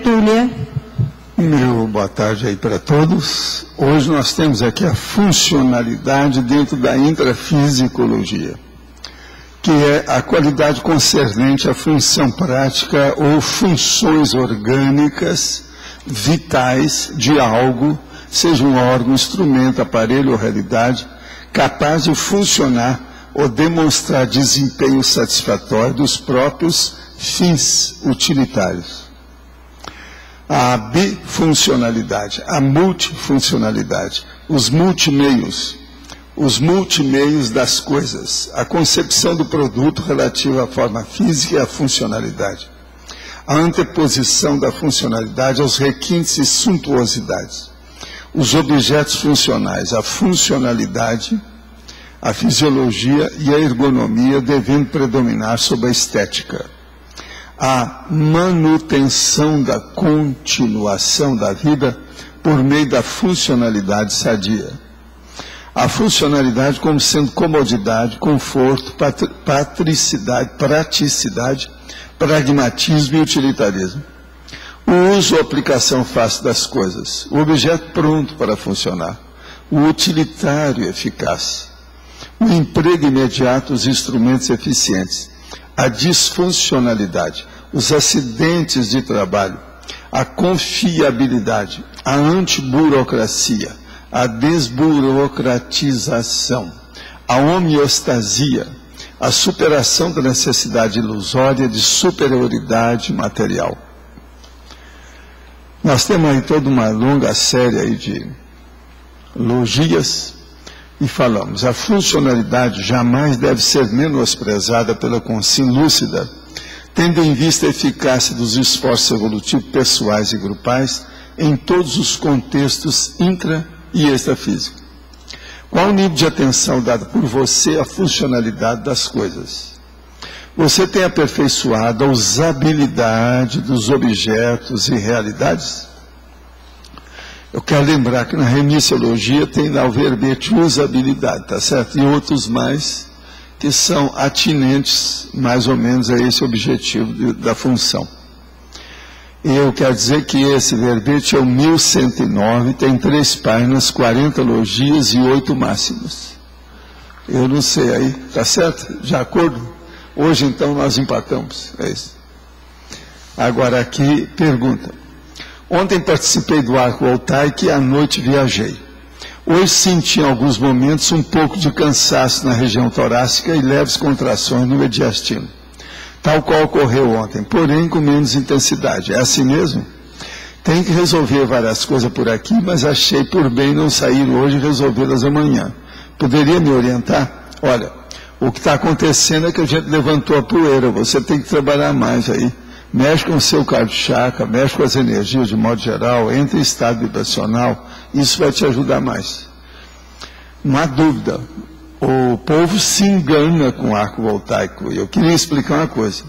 Túlia. Meu boa tarde aí para todos. Hoje nós temos aqui a funcionalidade dentro da intrafisicologia, que é a qualidade concernente à função prática ou funções orgânicas vitais de algo, seja um órgão, instrumento, aparelho ou realidade, capaz de funcionar ou demonstrar desempenho satisfatório dos próprios fins utilitários. A bifuncionalidade, a multifuncionalidade, os multimeios das coisas, a concepção do produto relativa à forma física e à funcionalidade, a anteposição da funcionalidade aos requintes e suntuosidades, os objetos funcionais, a funcionalidade, a fisiologia e a ergonomia devendo predominar sobre a estética. A manutenção da continuação da vida por meio da funcionalidade sadia. A funcionalidade como sendo comodidade, conforto, praticidade, pragmatismo e utilitarismo. O uso ou aplicação fácil das coisas, o objeto pronto para funcionar, o utilitário eficaz, o emprego imediato dos instrumentos eficientes, a disfuncionalidade, os acidentes de trabalho, a confiabilidade, a antiburocracia, a desburocratização, a homeostasia, a superação da necessidade ilusória de superioridade material. Nós temos aí toda uma longa série aí de logias e falamos, a funcionalidade jamais deve ser menosprezada pela consciência lúcida, tendo em vista a eficácia dos esforços evolutivos pessoais e grupais em todos os contextos intra- e extrafísicos. Qual o nível de atenção dado por você à funcionalidade das coisas? Você tem aperfeiçoado a usabilidade dos objetos e realidades? Eu quero lembrar que na remissiologia tem lá o verbete usabilidade, tá certo? E outros mais que são atinentes mais ou menos a esse objetivo da função. Eu quero dizer que esse verbete é o 1109, tem 3 páginas, 40 logias e 8 máximas. Eu não sei aí, tá certo? De acordo? Hoje então nós empatamos, é isso. Agora aqui, pergunta. Ontem participei do arco voltaico e à noite viajei. Hoje senti em alguns momentos um pouco de cansaço na região torácica e leves contrações no mediastino, tal qual ocorreu ontem, porém com menos intensidade. É assim mesmo? Tem que resolver várias coisas por aqui, mas achei por bem não sair hoje e resolvê-las amanhã. Poderia me orientar? Olha, o que está acontecendo é que a gente levantou a poeira, você tem que trabalhar mais aí. Mexe com o seu cardio-chakra, mexe com as energias de modo geral, entra em estado vibracional, isso vai te ajudar mais. Não há dúvida, o povo se engana com o arco voltaico. E eu queria explicar uma coisa.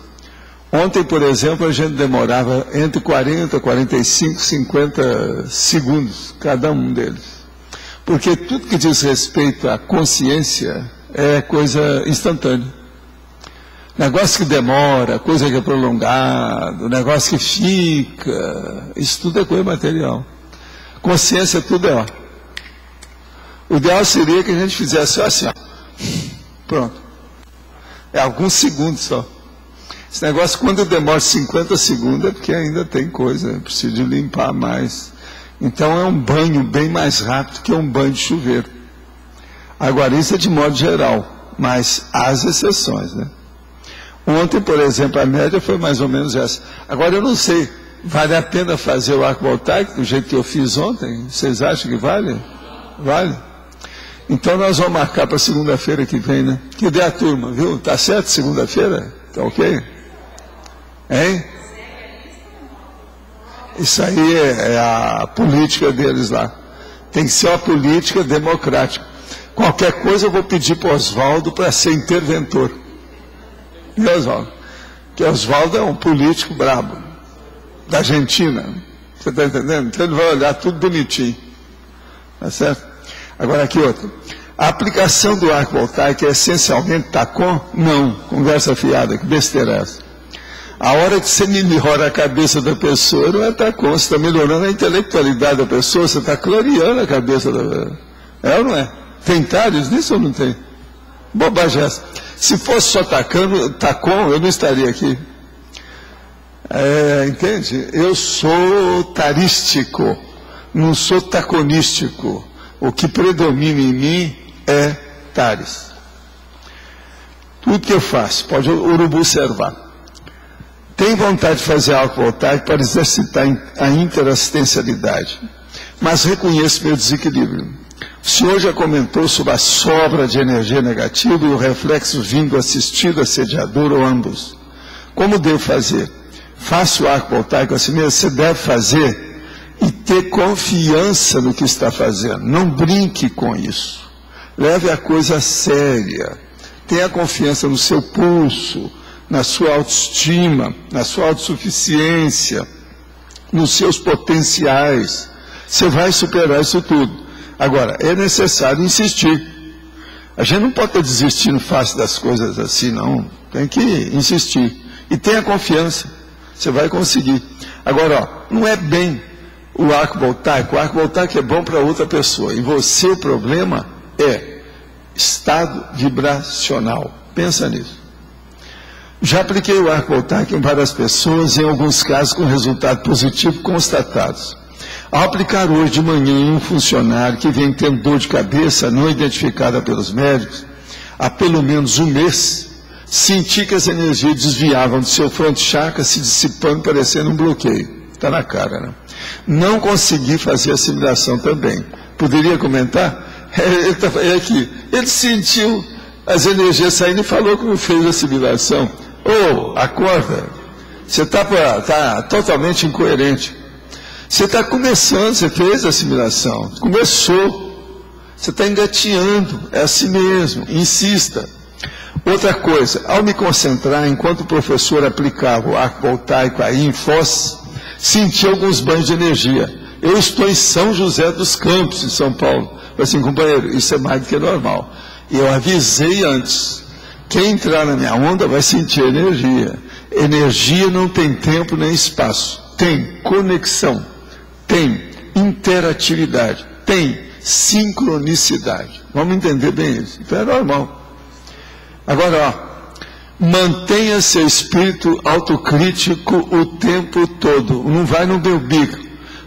Ontem, por exemplo, a gente demorava entre 40, 45, 50 segundos, cada um deles. Porque tudo que diz respeito à consciência é coisa instantânea. Negócio que demora, coisa que é prolongado, negócio que fica, isso tudo é coisa material. Consciência tudo é ó. O ideal seria que a gente fizesse só assim, ó. Pronto. É alguns segundos só. Esse negócio, quando demora 50 segundos, é porque ainda tem coisa, precisa de limpar mais. Então é um banho bem mais rápido que um banho de chuveiro. Agora, isso é de modo geral, mas há as exceções, né? Ontem, por exemplo, a média foi mais ou menos essa. Agora, eu não sei, vale a pena fazer o arco voltaico do jeito que eu fiz ontem? Vocês acham que vale? Vale? Então, nós vamos marcar para segunda-feira que vem, né? Que dê a turma, viu? Tá certo segunda-feira? Tá ok? Hein? Isso aí é a política deles lá. Tem que ser uma política democrática. Qualquer coisa eu vou pedir para o Oswaldo para ser interventor. E Oswaldo? Porque Oswaldo é um político brabo, da Argentina. Você está entendendo? Então ele vai olhar tudo bonitinho. Tá certo? Agora aqui outro. A aplicação do arco voltaico é essencialmente TACOM? Não. Conversa fiada, que besteira é essa? A hora que você melhora a cabeça da pessoa, não é TACOM, você está melhorando a intelectualidade da pessoa, você está clareando a cabeça da pessoa. É ou não é? Tem Tales nisso ou não tem? Bobagem essa. Se fosse só TACOM, eu não estaria aqui. Entende? Eu sou tarístico, não sou taconístico. O que predomina em mim é Tares. Tudo que eu faço, pode o urubu observar. Tem vontade de fazer algo voltaico para exercitar a interassistencialidade, mas reconheço meu desequilíbrio. O senhor já comentou sobre a sobra de energia negativa e o reflexo vindo assistido, assediador ou ambos. Como devo fazer? Faça o arco voltaico assim mesmo? Você deve fazer e ter confiança no que está fazendo. Não brinque com isso. Leve a coisa séria. Tenha confiança no seu pulso, na sua autoestima, na sua autossuficiência, nos seus potenciais. Você vai superar isso tudo. Agora, é necessário insistir. A gente não pode estar desistindo fácil das coisas assim, não. Tem que insistir. E tenha confiança. Você vai conseguir. Agora, não é bem o arco voltaico. O arco voltaico é bom para outra pessoa. E você, o problema é estado vibracional. Pensa nisso. Já apliquei o arco voltaico em várias pessoas, em alguns casos com resultado positivo constatados. Ao aplicar hoje de manhã em um funcionário que vem tendo dor de cabeça não identificada pelos médicos, há pelo menos um mês, senti que as energias desviavam do seu front chakra, se dissipando, parecendo um bloqueio. Está na cara, né? Não consegui fazer assimilação também. Poderia comentar? É aqui. Ele sentiu as energias saindo e falou que não fez assimilação. Acorda. Você está totalmente incoerente. Você está começando, você fez a assimilação. Começou. Você está engateando. É assim mesmo. Insista. Outra coisa, ao me concentrar, enquanto o professor aplicava o arco voltaico aí em Foz, senti alguns banhos de energia. Eu estou em São José dos Campos, em São Paulo. Falei assim, companheiro, isso é mais do que normal. E eu avisei antes, quem entrar na minha onda vai sentir energia. Energia não tem tempo nem espaço. Tem conexão, tem interatividade, tem sincronicidade. Vamos entender bem isso. Então é normal. Agora, mantenha seu espírito autocrítico o tempo todo. Não vai no meu bico.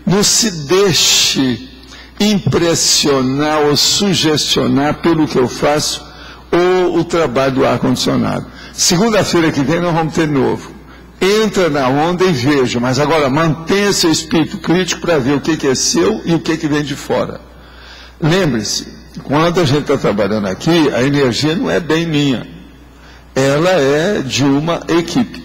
Não se deixe impressionar ou sugestionar pelo que eu faço ou o trabalho do ar-condicionado. Segunda-feira que vem nós vamos ter novo. Entra na onda e veja, mas agora mantenha seu espírito crítico para ver o que é seu e o que vem de fora. Lembre-se, quando a gente está trabalhando aqui, a energia não é bem minha. Ela é de uma equipe.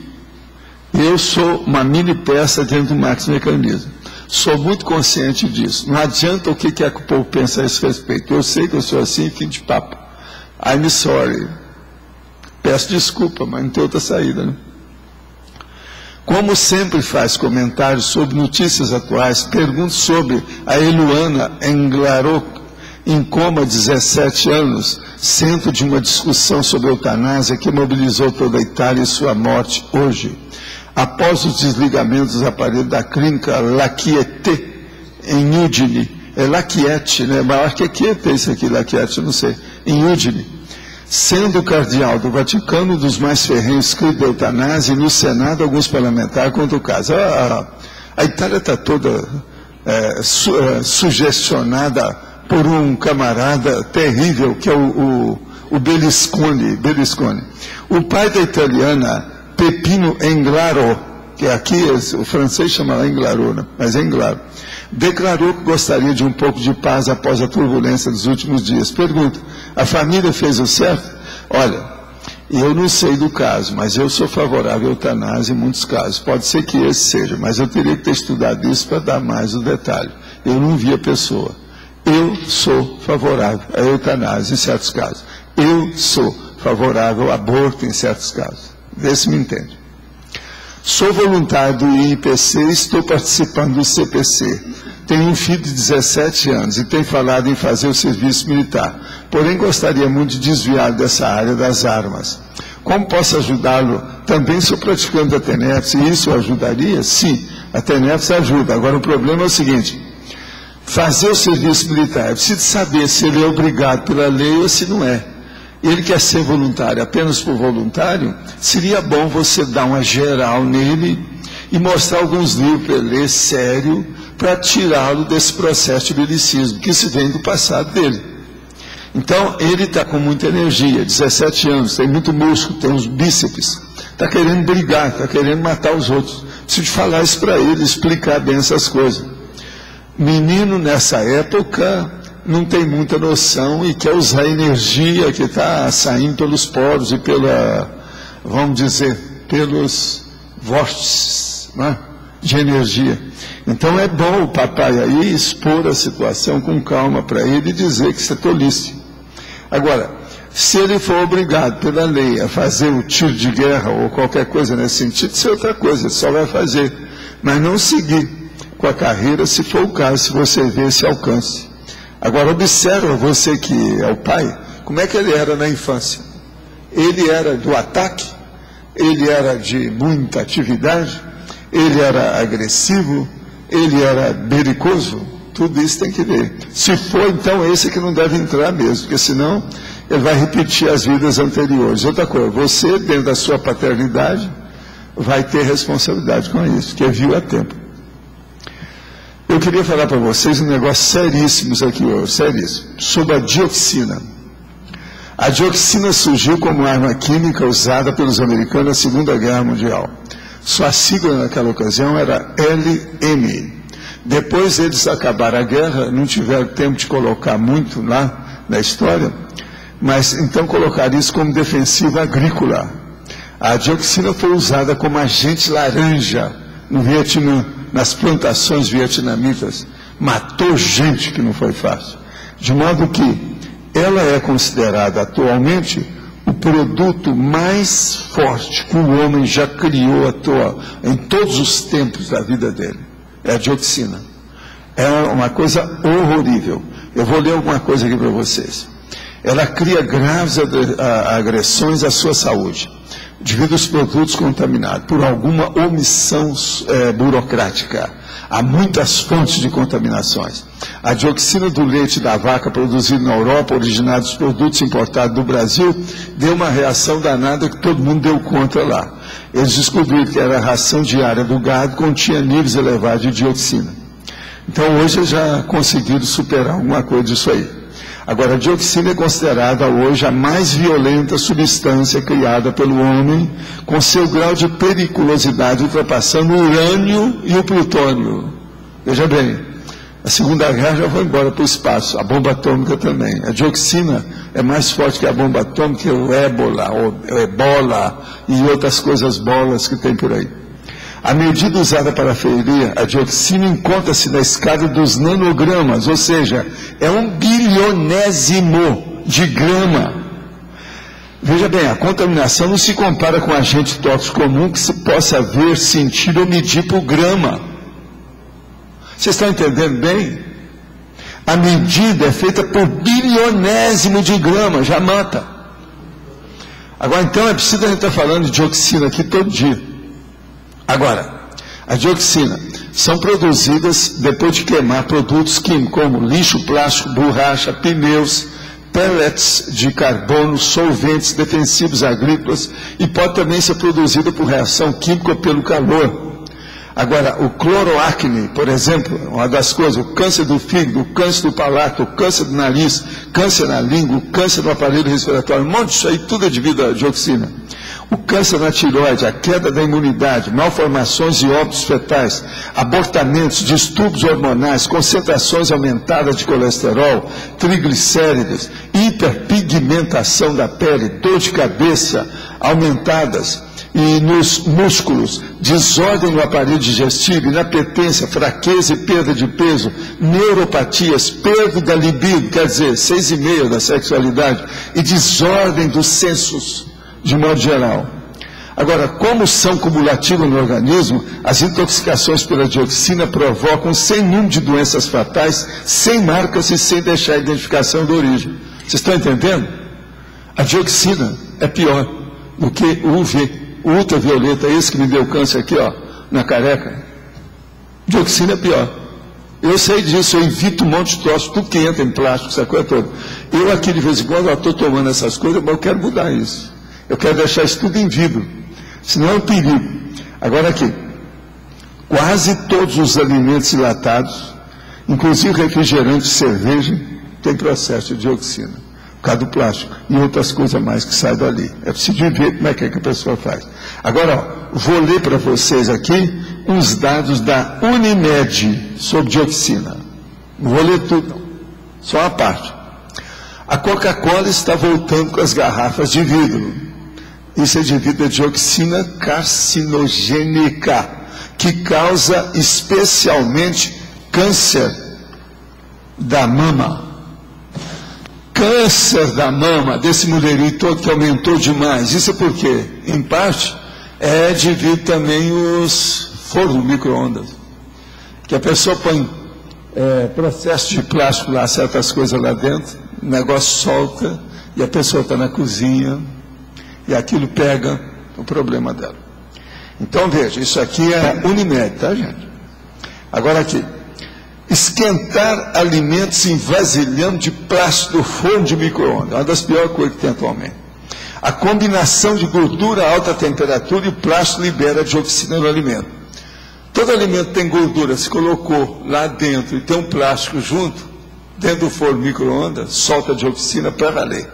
Eu sou uma mini peça dentro do Max Mecanismo. Sou muito consciente disso. Não adianta o que é que o povo pensa a esse respeito. Eu sei que eu sou assim, fim de papo. I'm sorry. Peço desculpa, mas não tem outra saída, né? Como sempre faz comentários sobre notícias atuais, pergunto sobre a Eluana Englarou, em coma 17 anos, centro de uma discussão sobre eutanásia que mobilizou toda a Itália e sua morte hoje. Após os desligamentos dos aparelhos da clínica Lacchiette, em Udine, Lacchiette, né? Mas acho que é Chiette isso aqui, Lacchiette, eu não sei, em Udine, sendo o cardeal do Vaticano um dos mais ferrenhos críticos da eutanásia, e no Senado alguns parlamentares contra o caso. A Itália está toda sugestionada por um camarada terrível, que é o Berlusconi. O pai da italiana Peppino Englaro, que aqui o francês chama Englaro, né? Mas é Englaro, declarou que gostaria de um pouco de paz após a turbulência dos últimos dias. Pergunta, a família fez o certo? Olha, eu não sei do caso, mas eu sou favorável à eutanásia em muitos casos. Pode ser que esse seja, mas eu teria que ter estudado isso para dar mais o detalhe. Eu não vi a pessoa. Eu sou favorável à eutanásia em certos casos. Eu sou favorável ao aborto em certos casos. Vê se me entende. Sou voluntário do IPC e estou participando do CPC. Tenho um filho de 17 anos e tenho falado em fazer o serviço militar. Porém, gostaria muito de desviar dessa área das armas. Como posso ajudá-lo? Também sou praticante da TENEPS, e isso ajudaria? Sim, a TENEPS ajuda. Agora, o problema é o seguinte: fazer o serviço militar, é preciso saber se ele é obrigado pela lei ou se não é. Ele quer ser voluntário apenas por voluntário, seria bom você dar uma geral nele e mostrar alguns livros para ele ler sério, para tirá-lo desse processo de belicismo, que se vem do passado dele. Então, ele está com muita energia, 17 anos, tem muito músculo, tem uns bíceps, está querendo brigar, está querendo matar os outros. Preciso falar isso para ele, explicar bem essas coisas. Menino, nessa época, não tem muita noção e quer usar a energia que está saindo pelos poros e vamos dizer, pelos vórtices, né, de energia. Então é bom o papai aí expor a situação com calma para ele e dizer que isso é tolice. Agora, se ele for obrigado pela lei a fazer o tiro de guerra ou qualquer coisa nesse sentido, isso é outra coisa, ele só vai fazer, mas não seguir com a carreira, se for o caso, se você vê esse alcance. Agora, observa, você que é o pai, como é que ele era na infância. Ele era do ataque, ele era de muita atividade, ele era agressivo, ele era belicoso, tudo isso tem que ver. Se for, então, esse que não deve entrar mesmo, porque senão ele vai repetir as vidas anteriores. Outra coisa, você, dentro da sua paternidade, vai ter responsabilidade com isso, que viu a tempo. Eu queria falar para vocês um negócio seríssimo aqui hoje, seríssimo, sobre a dioxina. A dioxina surgiu como arma química usada pelos americanos na Segunda Guerra Mundial. Sua sigla naquela ocasião era LM. Depois eles acabaram a guerra, não tiveram tempo de colocar muito lá na história, mas então colocaram isso como defensiva agrícola. A dioxina foi usada como agente laranja no Vietnã, nas plantações vietnamitas, matou gente que não foi fácil. De modo que ela é considerada atualmente o produto mais forte que o homem já criou em todos os tempos da vida dele. É a dioxina. É uma coisa horrível. Eu vou ler alguma coisa aqui para vocês. Ela cria graves agressões à sua saúde, devido aos produtos contaminados, por alguma omissão burocrática. Há muitas fontes de contaminações. A dioxina do leite da vaca produzido na Europa, originada dos produtos importados do Brasil, deu uma reação danada que todo mundo deu conta lá. Eles descobriram que era a ração diária do gado, continha níveis elevados de dioxina. Então hoje eles já conseguiram superar alguma coisa disso aí. Agora, a dioxina é considerada hoje a mais violenta substância criada pelo homem, com seu grau de periculosidade ultrapassando o urânio e o plutônio. Veja bem, a Segunda Guerra já foi embora para o espaço, a bomba atômica também. A dioxina é mais forte que a bomba atômica, o ebola e outras coisas bolas que tem por aí. A medida usada para ferir a dioxina encontra-se na escala dos nanogramas, ou seja, é 1 bilionésimo de grama. Veja bem, a contaminação não se compara com agente tóxico comum que se possa ver, sentir ou medir por grama. Vocês estão entendendo bem? A medida é feita por bilionésimo de grama, já mata. Agora, então, é preciso a gente estar falando de dioxina aqui todo dia. Agora, a dioxina são produzidas depois de queimar produtos químicos como lixo plástico, borracha, pneus, pellets de carbono, solventes, defensivos agrícolas, e pode também ser produzida por reação química ou pelo calor. Agora, o cloroacne, por exemplo, uma das coisas, o câncer do fígado, o câncer do palato, o câncer do nariz, câncer na língua, o câncer do aparelho respiratório, um monte disso aí, tudo é devido à dioxina. O câncer na tireoide, a queda da imunidade, malformações e óbitos fetais, abortamentos, distúrbios hormonais, concentrações aumentadas de colesterol, triglicéridos, hiperpigmentação da pele, dor de cabeça aumentadas, e nos músculos, desordem no aparelho digestivo, inapetência, fraqueza e perda de peso, neuropatias, perda da libido, quer dizer, 6,5 da sexualidade, e desordem dos sensos, de modo geral. Agora, como são cumulativas no organismo, as intoxicações pela dioxina provocam sem número de doenças fatais, sem marcas e sem deixar a identificação da origem. Vocês estão entendendo? A dioxina é pior. do que o UV, o ultravioleta, esse que me deu câncer aqui, ó, na careca. Dioxina é pior. Eu sei disso, eu evito um monte de troço, tudo que entra em plástico, essa coisa toda. Eu aqui de vez em quando estou tomando essas coisas, mas eu quero mudar isso. Eu quero deixar isso tudo em vidro, senão é um perigo. Agora aqui, quase todos os alimentos enlatados, inclusive refrigerante, cerveja, tem processo de dioxina, por causa do plástico e outras coisas mais que saem dali. É preciso ver como é que a pessoa faz. Agora, ó, vou ler para vocês aqui uns dados da Unimed sobre dioxina. Não vou ler tudo, não. Só uma parte. A Coca-Cola está voltando com as garrafas de vidro. Isso é devido à dioxina carcinogênica, que causa especialmente câncer da mama. Câncer da mama, desse mulherio todo que aumentou demais. Isso é por quê? Em parte, é devido também os fornos micro-ondas. Que a pessoa põe processo de plástico lá, certas coisas lá dentro, o negócio solta, e a pessoa está na cozinha, e aquilo pega o problema dela. Então, veja, isso aqui é Unimed, tá, gente? Agora aqui. Esquentar alimentos em vasilhame de plástico do forno de micro-ondas, uma das piores coisas que tem atualmente. A combinação de gordura a alta temperatura e o plástico libera dioxina no alimento. Todo alimento tem gordura, se colocou lá dentro e tem um plástico junto, dentro do forno micro-ondas, solta dioxina para valer.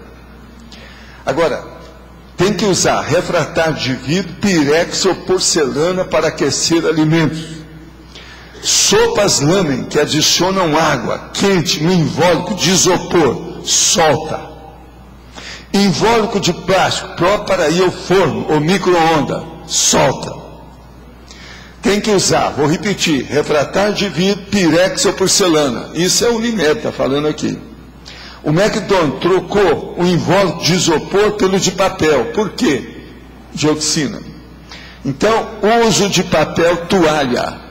Agora, tem que usar refratário de vidro, pirex ou porcelana para aquecer alimentos. Sopas lamen que adicionam água quente no invólucro de isopor, solta. Invólucro de plástico próprio para ir ao forno ou micro-ondas, solta. Tem que usar, vou repetir, refratário de vidro, pirex ou porcelana. Isso é o Unimed, está falando aqui. O McDonald's trocou o invólucro de isopor pelo de papel. Por quê? Dioxina. Então, uso de papel toalha.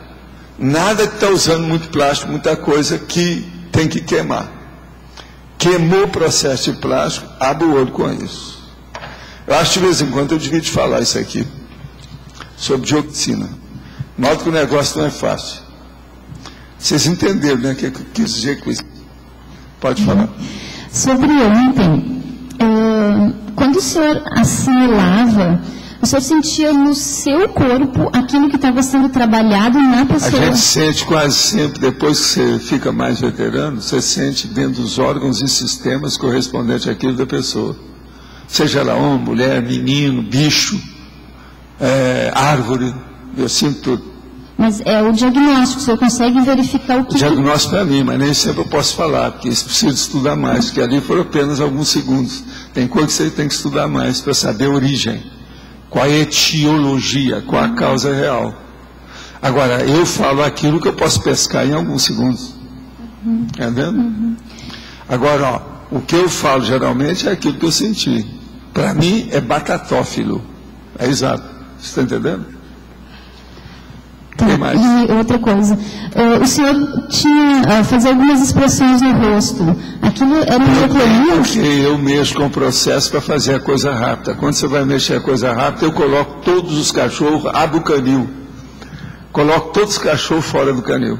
Nada que está usando muito plástico, muita coisa que tem que queimar. Queimou o processo de plástico, abre o olho com isso. Eu acho que de vez em quando eu devia te falar isso aqui, sobre dioxina. Nota que o negócio não é fácil. Vocês entenderam, né, o que eu quis dizer com isso? Pode falar. Sobre ontem, quando o senhor assimilava, o senhor sentia no seu corpo aquilo que estava sendo trabalhado na pessoa? A gente sente quase sempre, depois que você fica mais veterano, você sente dentro dos órgãos e sistemas correspondentes àquilo da pessoa. Seja ela homem, mulher, menino, bicho, árvore, eu sinto tudo. Mas é o diagnóstico, o senhor consegue verificar o que... O diagnóstico para mim, mas nem sempre eu posso falar, porque isso precisa estudar mais, porque ali foram apenas alguns segundos. Tem coisa que você tem que estudar mais para saber a origem. Qual a etiologia, qual a causa real. Agora, eu falo aquilo que eu posso pescar em alguns segundos. Está vendo? Agora, ó, o que eu falo geralmente é aquilo que eu senti. Para mim é batatófilo. É exato. Você está entendendo? Tem mais. E outra coisa, o senhor tinha fazer algumas expressões no rosto. Aquilo era um hemoglobina? Porque eu mexo com o processo para fazer a coisa rápida. Quando você vai mexer a coisa rápida, eu coloco todos os cachorros, abro o canil. Coloco todos os cachorros fora do canil.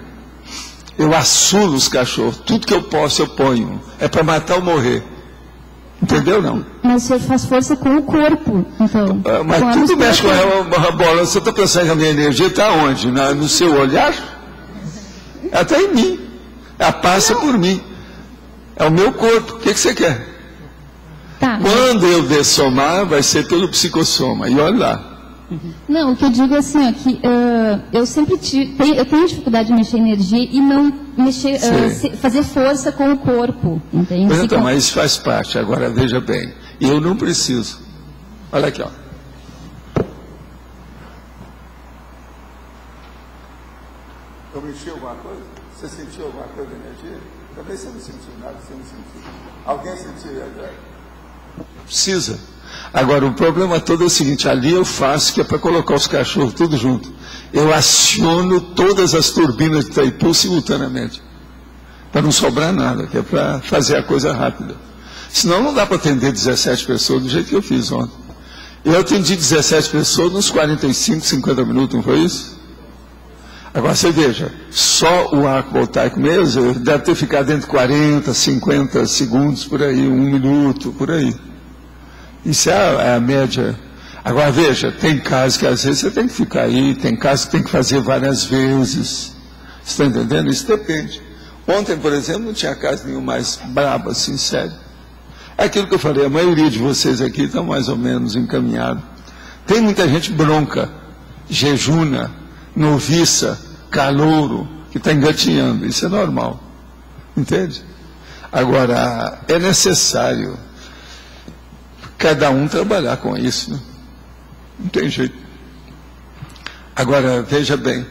Eu assulo os cachorros. Tudo que eu posso, eu ponho. É para matar ou morrer. Entendeu, não? Mas o senhor faz força com o corpo, então. Mas tudo mexe com a bola. Você está pensando que a minha energia está onde? No seu olhar? Ela está em mim. Ela passa por mim. É o meu corpo. O que você quer? Tá, quando eu dessomar, vai ser pelo psicossoma. E olha lá. Não, o que eu digo é assim, ó, que eu sempre eu tenho dificuldade de mexer energia e não mexer, fazer força com o corpo, entende? Pois então, mas isso faz parte. Agora, veja bem, eu não preciso. Olha aqui, ó. Eu mexi alguma coisa? Você sentiu alguma coisa de energia? Talvez você não sentiu nada, você não sentiu. Alguém sentiu agora? Precisa. Agora, o problema todo é o seguinte, ali eu faço que é para colocar os cachorros tudo junto. Eu aciono todas as turbinas de Itaipu simultaneamente, para não sobrar nada, que é para fazer a coisa rápida. Senão não dá para atender 17 pessoas do jeito que eu fiz ontem. Eu atendi 17 pessoas nos 45, 50 minutos, não foi isso? Agora você veja, só o arco voltaico mesmo deve ter ficado entre 40, 50 segundos, por aí, 1 minuto, por aí. Isso é a média. Agora veja, tem casos que às vezes você tem que ficar aí, tem casos que tem que fazer várias vezes. Você está entendendo? Isso depende. Ontem, por exemplo, não tinha caso nenhum mais brabo, assim, sério. É aquilo que eu falei, a maioria de vocês aqui estão mais ou menos encaminhados. Tem muita gente bronca, jejuna, noviça, calouro, que está engatinhando. Isso é normal. Entende? Agora, é necessário cada um trabalhar com isso, né? Não tem jeito. Agora, veja bem,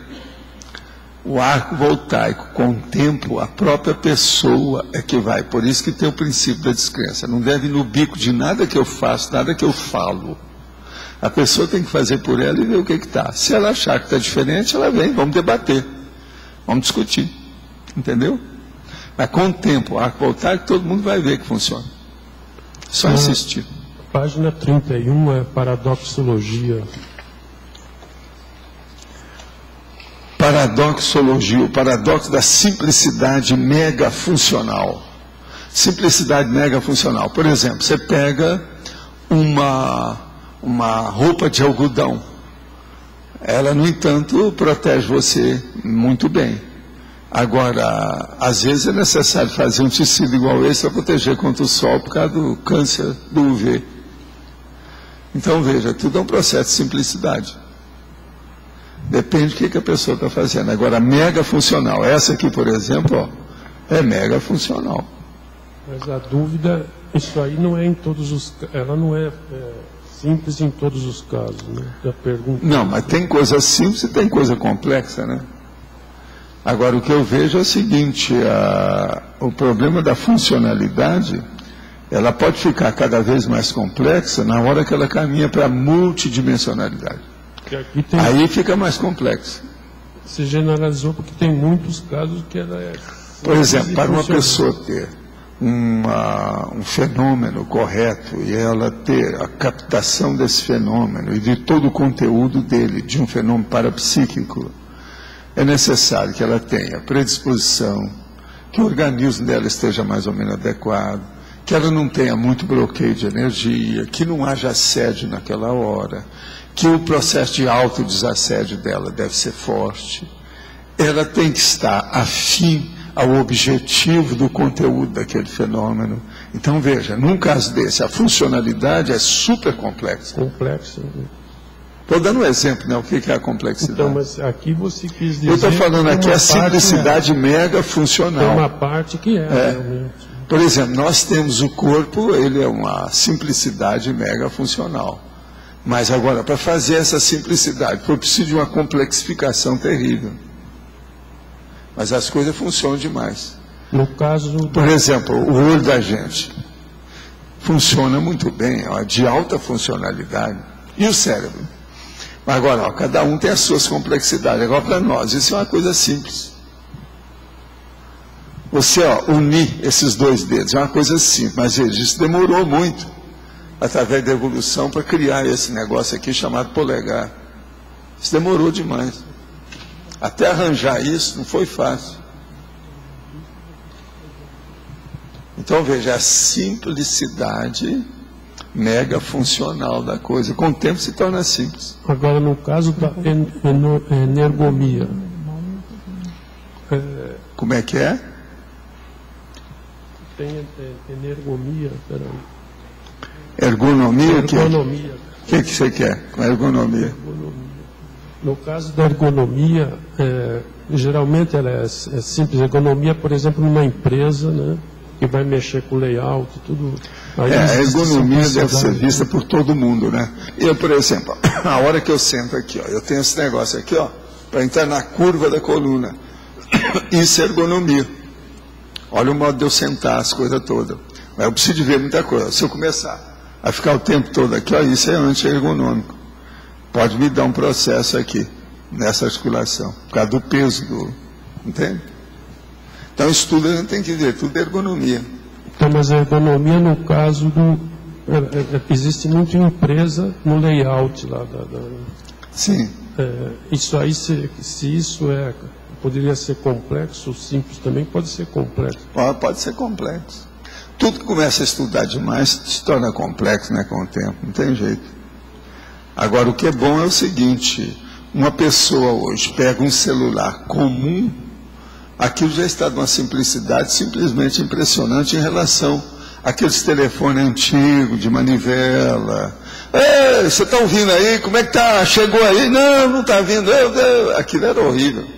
o arco voltaico, com o tempo, a própria pessoa é que vai. Por isso que tem o princípio da descrença. Não deve ir no bico de nada que eu faço, nada que eu falo. A pessoa tem que fazer por ela e ver o que está. Se ela achar que está diferente, ela vem, vamos debater. Vamos discutir. Entendeu? Mas com o tempo, o arco voltaico, todo mundo vai ver que funciona. Só insistir. Página 31 é paradoxologia. Paradoxologia, o paradoxo da simplicidade mega funcional. Simplicidade mega funcional. Por exemplo, você pega uma roupa de algodão. Ela, no entanto, protege você muito bem. Agora, às vezes é necessário fazer um tecido igual esse para proteger contra o sol por causa do câncer do UV. Então, veja, tudo é um processo de simplicidade. Depende do que a pessoa está fazendo. Agora, mega funcional. Essa aqui, por exemplo, ó, é mega funcional. Mas a dúvida, isso aí não é em todos os... Ela não é simples em todos os casos, né? Da pergunta. Não, mas tem coisa simples e tem coisa complexa, né? Agora, o que eu vejo é o seguinte, o problema da funcionalidade, ela pode ficar cada vez mais complexa na hora que ela caminha para a multidimensionalidade. Aí fica mais complexo. Você generalizou porque tem muitos casos que ela é... Por exemplo, para uma pessoa ter um fenômeno correto e ela ter a captação desse fenômeno e de todo o conteúdo dele, de um fenômeno parapsíquico, é necessário que ela tenha predisposição, que o organismo dela esteja mais ou menos adequado, que ela não tenha muito bloqueio de energia, que não haja assédio naquela hora, que o processo de autodesassédio dela deve ser forte. Ela tem que estar afim ao objetivo do conteúdo daquele fenômeno. Então, veja, num caso desse, a funcionalidade é super complexa. Complexa. Estou dando um exemplo, né? O que é a complexidade? Então, mas aqui você quis dizer... Eu estou falando aqui a simplicidade mega funcional. Tem uma parte que realmente. Por exemplo, nós temos o corpo, ele é uma simplicidade mega funcional. Mas agora, para fazer essa simplicidade, eu preciso de uma complexificação terrível. Mas as coisas funcionam demais. No caso... Por exemplo, o olho da gente funciona muito bem, ó, de alta funcionalidade. E o cérebro? Agora, ó, cada um tem as suas complexidades. Agora, para nós, isso é uma coisa simples. Você, ó, unir esses dois dedos é uma coisa simples, mas veja, isso demorou muito, através da evolução, para criar esse negócio aqui chamado polegar. Isso demorou demais. Até arranjar isso não foi fácil. Então, veja, a simplicidade mega funcional da coisa. Com o tempo se torna simples. Agora, no caso da energomia. Como é que é? Tem energomia, peraí. Ergonomia? Ergonomia. O que você quer com a ergonomia? No caso da ergonomia, geralmente ela é simples. Ergonomia, por exemplo, numa empresa, né, que vai mexer com layout e tudo. Aí a ergonomia deve ser vista por todo mundo, né? Eu, por exemplo, a hora que eu sento aqui, ó, eu tenho esse negócio aqui, ó, para entrar na curva da coluna. Isso é ergonomia. Olha o modo de eu sentar, as coisas todas. Mas eu preciso de ver muita coisa. Se eu começar a ficar o tempo todo aqui, ó, isso é anti-ergonômico. Pode me dar um processo aqui, nessa articulação, por causa do peso do... Entende? Então, isso tudo a gente tem que ver, tudo é ergonomia. Então, mas a ergonomia no caso existe muito empresa no layout lá Sim. Isso aí, se isso poderia ser complexo, simples também pode ser complexo. Pode ser complexo. Tudo que começa a estudar demais se torna complexo, né, com o tempo, não tem jeito. Agora, o que é bom é o seguinte: uma pessoa hoje pega um celular comum, aquilo já está de uma simplicidade simplesmente impressionante em relação àqueles telefones antigos, de manivela. Ei, você está ouvindo aí? Como é que tá? Chegou aí? Não está vindo. Aquilo era horrível.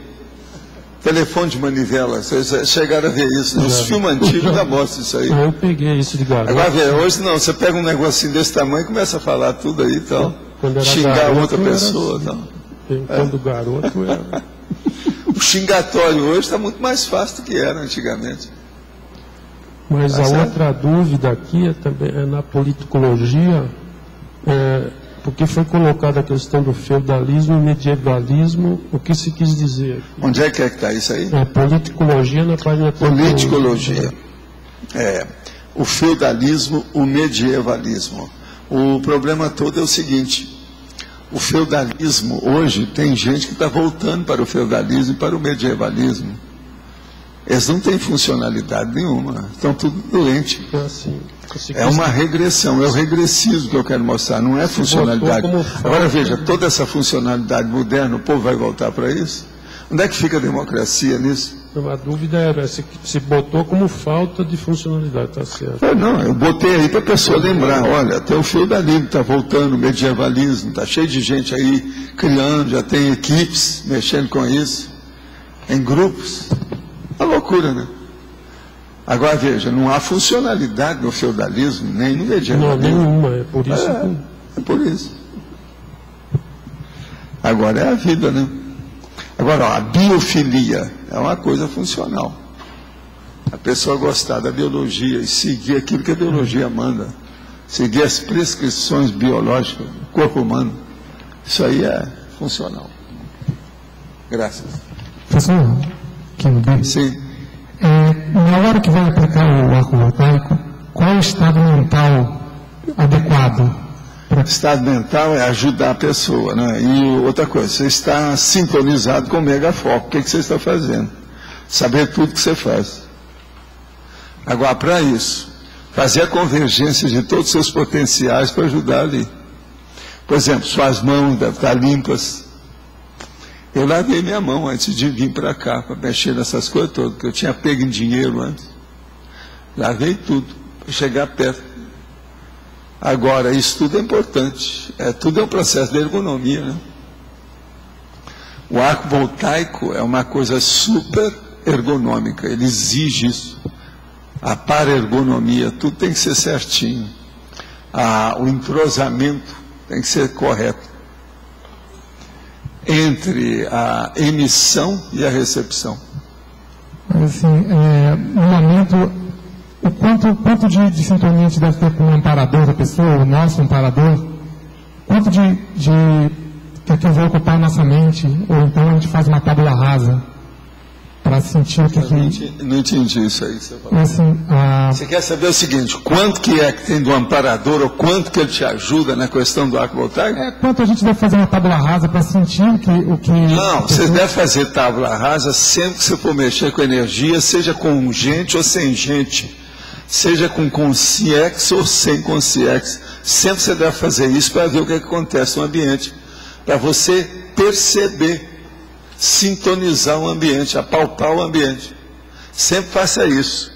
Telefone de manivela, vocês chegaram a ver isso, nos filmes antigos já mostra isso aí. Eu peguei isso de garoto. Agora, hoje não, você pega um negocinho desse tamanho e começa a falar tudo aí e tal. Xingar garoto, outra pessoa e tal. Quando garoto era... O xingatório hoje está muito mais fácil do que era antigamente. Mas a outra dúvida aqui também é na politicologia, porque foi colocada a questão do feudalismo e medievalismo, o que se quis dizer? Onde é que está isso aí? Politicologia na página... Politicologia. O feudalismo, o medievalismo. O problema todo é o seguinte: o feudalismo, hoje, tem gente que está voltando para o feudalismo e para o medievalismo. Eles não têm funcionalidade nenhuma, estão tudo doentes. É uma regressão, é o regressismo que eu quero mostrar, não é funcionalidade. Agora veja, toda essa funcionalidade moderna, o povo vai voltar para isso? Onde é que fica a democracia nisso? A dúvida era se botou como falta de funcionalidade, está certo? Não, eu botei aí para a pessoa lembrar, olha, até o feudalismo está voltando, o medievalismo, está cheio de gente aí criando, já tem equipes mexendo com isso, em grupos. É loucura, né? Agora veja, não há funcionalidade no feudalismo, nem no medievalismo. Não, nenhuma, é por isso É por isso. Agora é a vida, né? Agora, ó, a biofilia é uma coisa funcional. A pessoa gostar da biologia e seguir aquilo que a biologia manda, seguir as prescrições biológicas do corpo humano, isso aí é funcional. Graças. Professor, sim. Na hora que vai aplicar o arco voltaico, qual é o estado mental adequado? O estado mental é ajudar a pessoa, né? E outra coisa, você está sintonizado com o megafoco. O que você está fazendo? Saber tudo que você faz. Agora, para isso, fazer a convergência de todos os seus potenciais para ajudar ali. Por exemplo, suas mãos devem estar limpas. Eu lavei minha mão antes de vir para cá, para mexer nessas coisas todas, porque eu tinha pego em dinheiro antes. Lavei tudo, para chegar perto. Agora, isso tudo é importante. Tudo é um processo de ergonomia, né? O arco voltaico é uma coisa super ergonômica, ele exige isso. A para-ergonomia, tudo tem que ser certinho. O entrosamento tem que ser correto entre a emissão e a recepção. Mas assim, no momento, o quanto de sintonia a gente deve ter com o amparador da pessoa, o nosso amparador, quanto que aquilo vai ocupar a nossa mente, ou então a gente faz uma tábula rasa para sentir o que... Não entendi isso aí que você falou. Assim, Você quer saber o seguinte, quanto que é que tem do amparador, ou quanto que ele te ajuda na questão do arco voltaico? Quanto a gente deve fazer uma tábula rasa para sentir o que... Não, você deve fazer tábula rasa sempre que você for mexer com energia, seja com gente ou sem gente, seja com consciência ou sem consciência. Sempre você deve fazer isso para ver o que acontece no ambiente, para você perceber, sintonizar o ambiente, apalpar o ambiente. Sempre faça isso.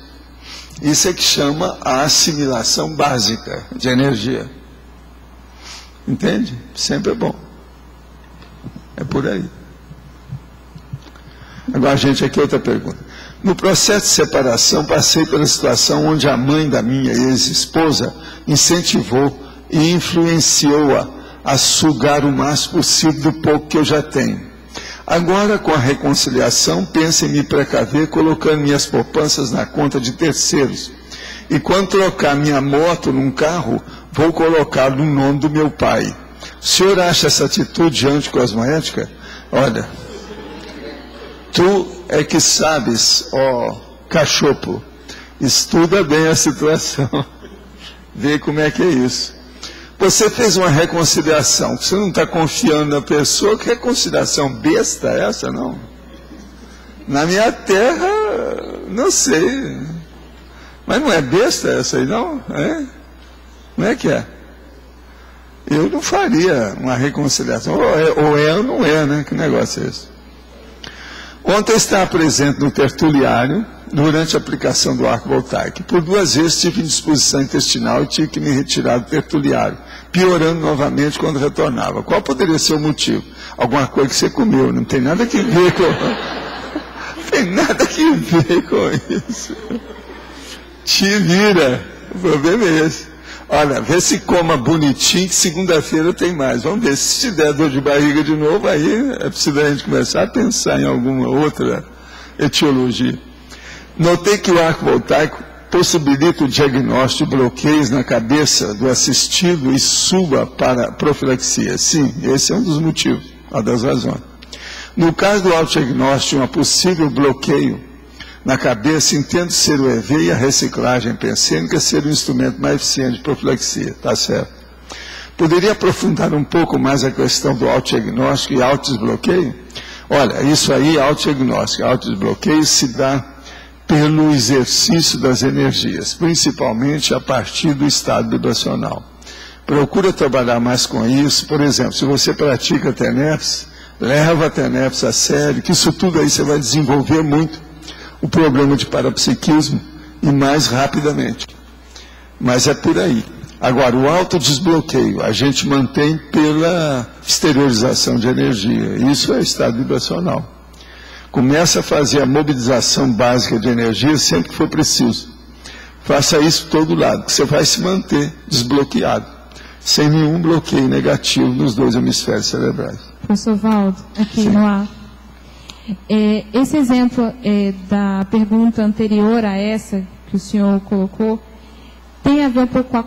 Isso é que chama a assimilação básica de energia. Entende? Sempre é bom. É por aí. Agora, gente, aqui outra pergunta. No processo de separação, passei pela situação onde a mãe da minha ex-esposa incentivou e influenciou-a a sugar o máximo possível do pouco que eu já tenho. Agora, com a reconciliação, penso em me precaver colocando minhas poupanças na conta de terceiros. E quando trocar minha moto num carro, vou colocar no nome do meu pai. O senhor acha essa atitude anticosmoética? Olha, tu é que sabes, ó cachopo, estuda bem a situação. Vê como é que é isso. Você fez uma reconciliação, você não está confiando na pessoa, que reconciliação besta é essa, não? Na minha terra, não sei. Mas não é besta essa aí, não? É? Não é que é? Eu não faria uma reconciliação. Ou é ou não é, né? Que negócio é esse? Ontem eu estava presente no tertuliário, durante a aplicação do arco voltaico. Por 2 vezes tive indisposição intestinal e tive que me retirar do tertuliário, piorando novamente quando retornava. Qual poderia ser o motivo? Alguma coisa que você comeu, não tem nada que ver com... Não tem nada que ver com isso. Te vira, o problema é esse. Olha, vê se coma bonitinho, que segunda-feira tem mais. Vamos ver, se te der dor de barriga de novo, aí é preciso a gente começar a pensar em alguma outra etiologia. Notei que o arco voltaico possibilita o diagnóstico de bloqueios na cabeça do assistido e suba para a profilaxia. Sim, esse é um dos motivos, uma das razões. No caso do autodiagnóstico, uma possível bloqueio na cabeça, entendo ser o EV e a reciclagem pensênica ser o instrumento mais eficiente de profilaxia. Está certo. Poderia aprofundar um pouco mais a questão do autodiagnóstico e autodesbloqueio? Olha, isso aí, autodiagnóstico e autodesbloqueio se dá pelo exercício das energias, principalmente a partir do estado vibracional. Procura trabalhar mais com isso. Por exemplo, se você pratica TENEPS, leva a TENEPS a sério, que isso tudo aí você vai desenvolver muito o problema de parapsiquismo e mais rapidamente. Mas é por aí. Agora, o autodesbloqueio a gente mantém pela exteriorização de energia. Isso é estado vibracional. Começa a fazer a mobilização básica de energia sempre que for preciso. Faça isso por todo lado, que você vai se manter desbloqueado, sem nenhum bloqueio negativo nos 2 hemisférios cerebrais. Professor Valdo, aqui no ar. Esse exemplo da pergunta anterior a essa que o senhor colocou tem a ver um pouco com a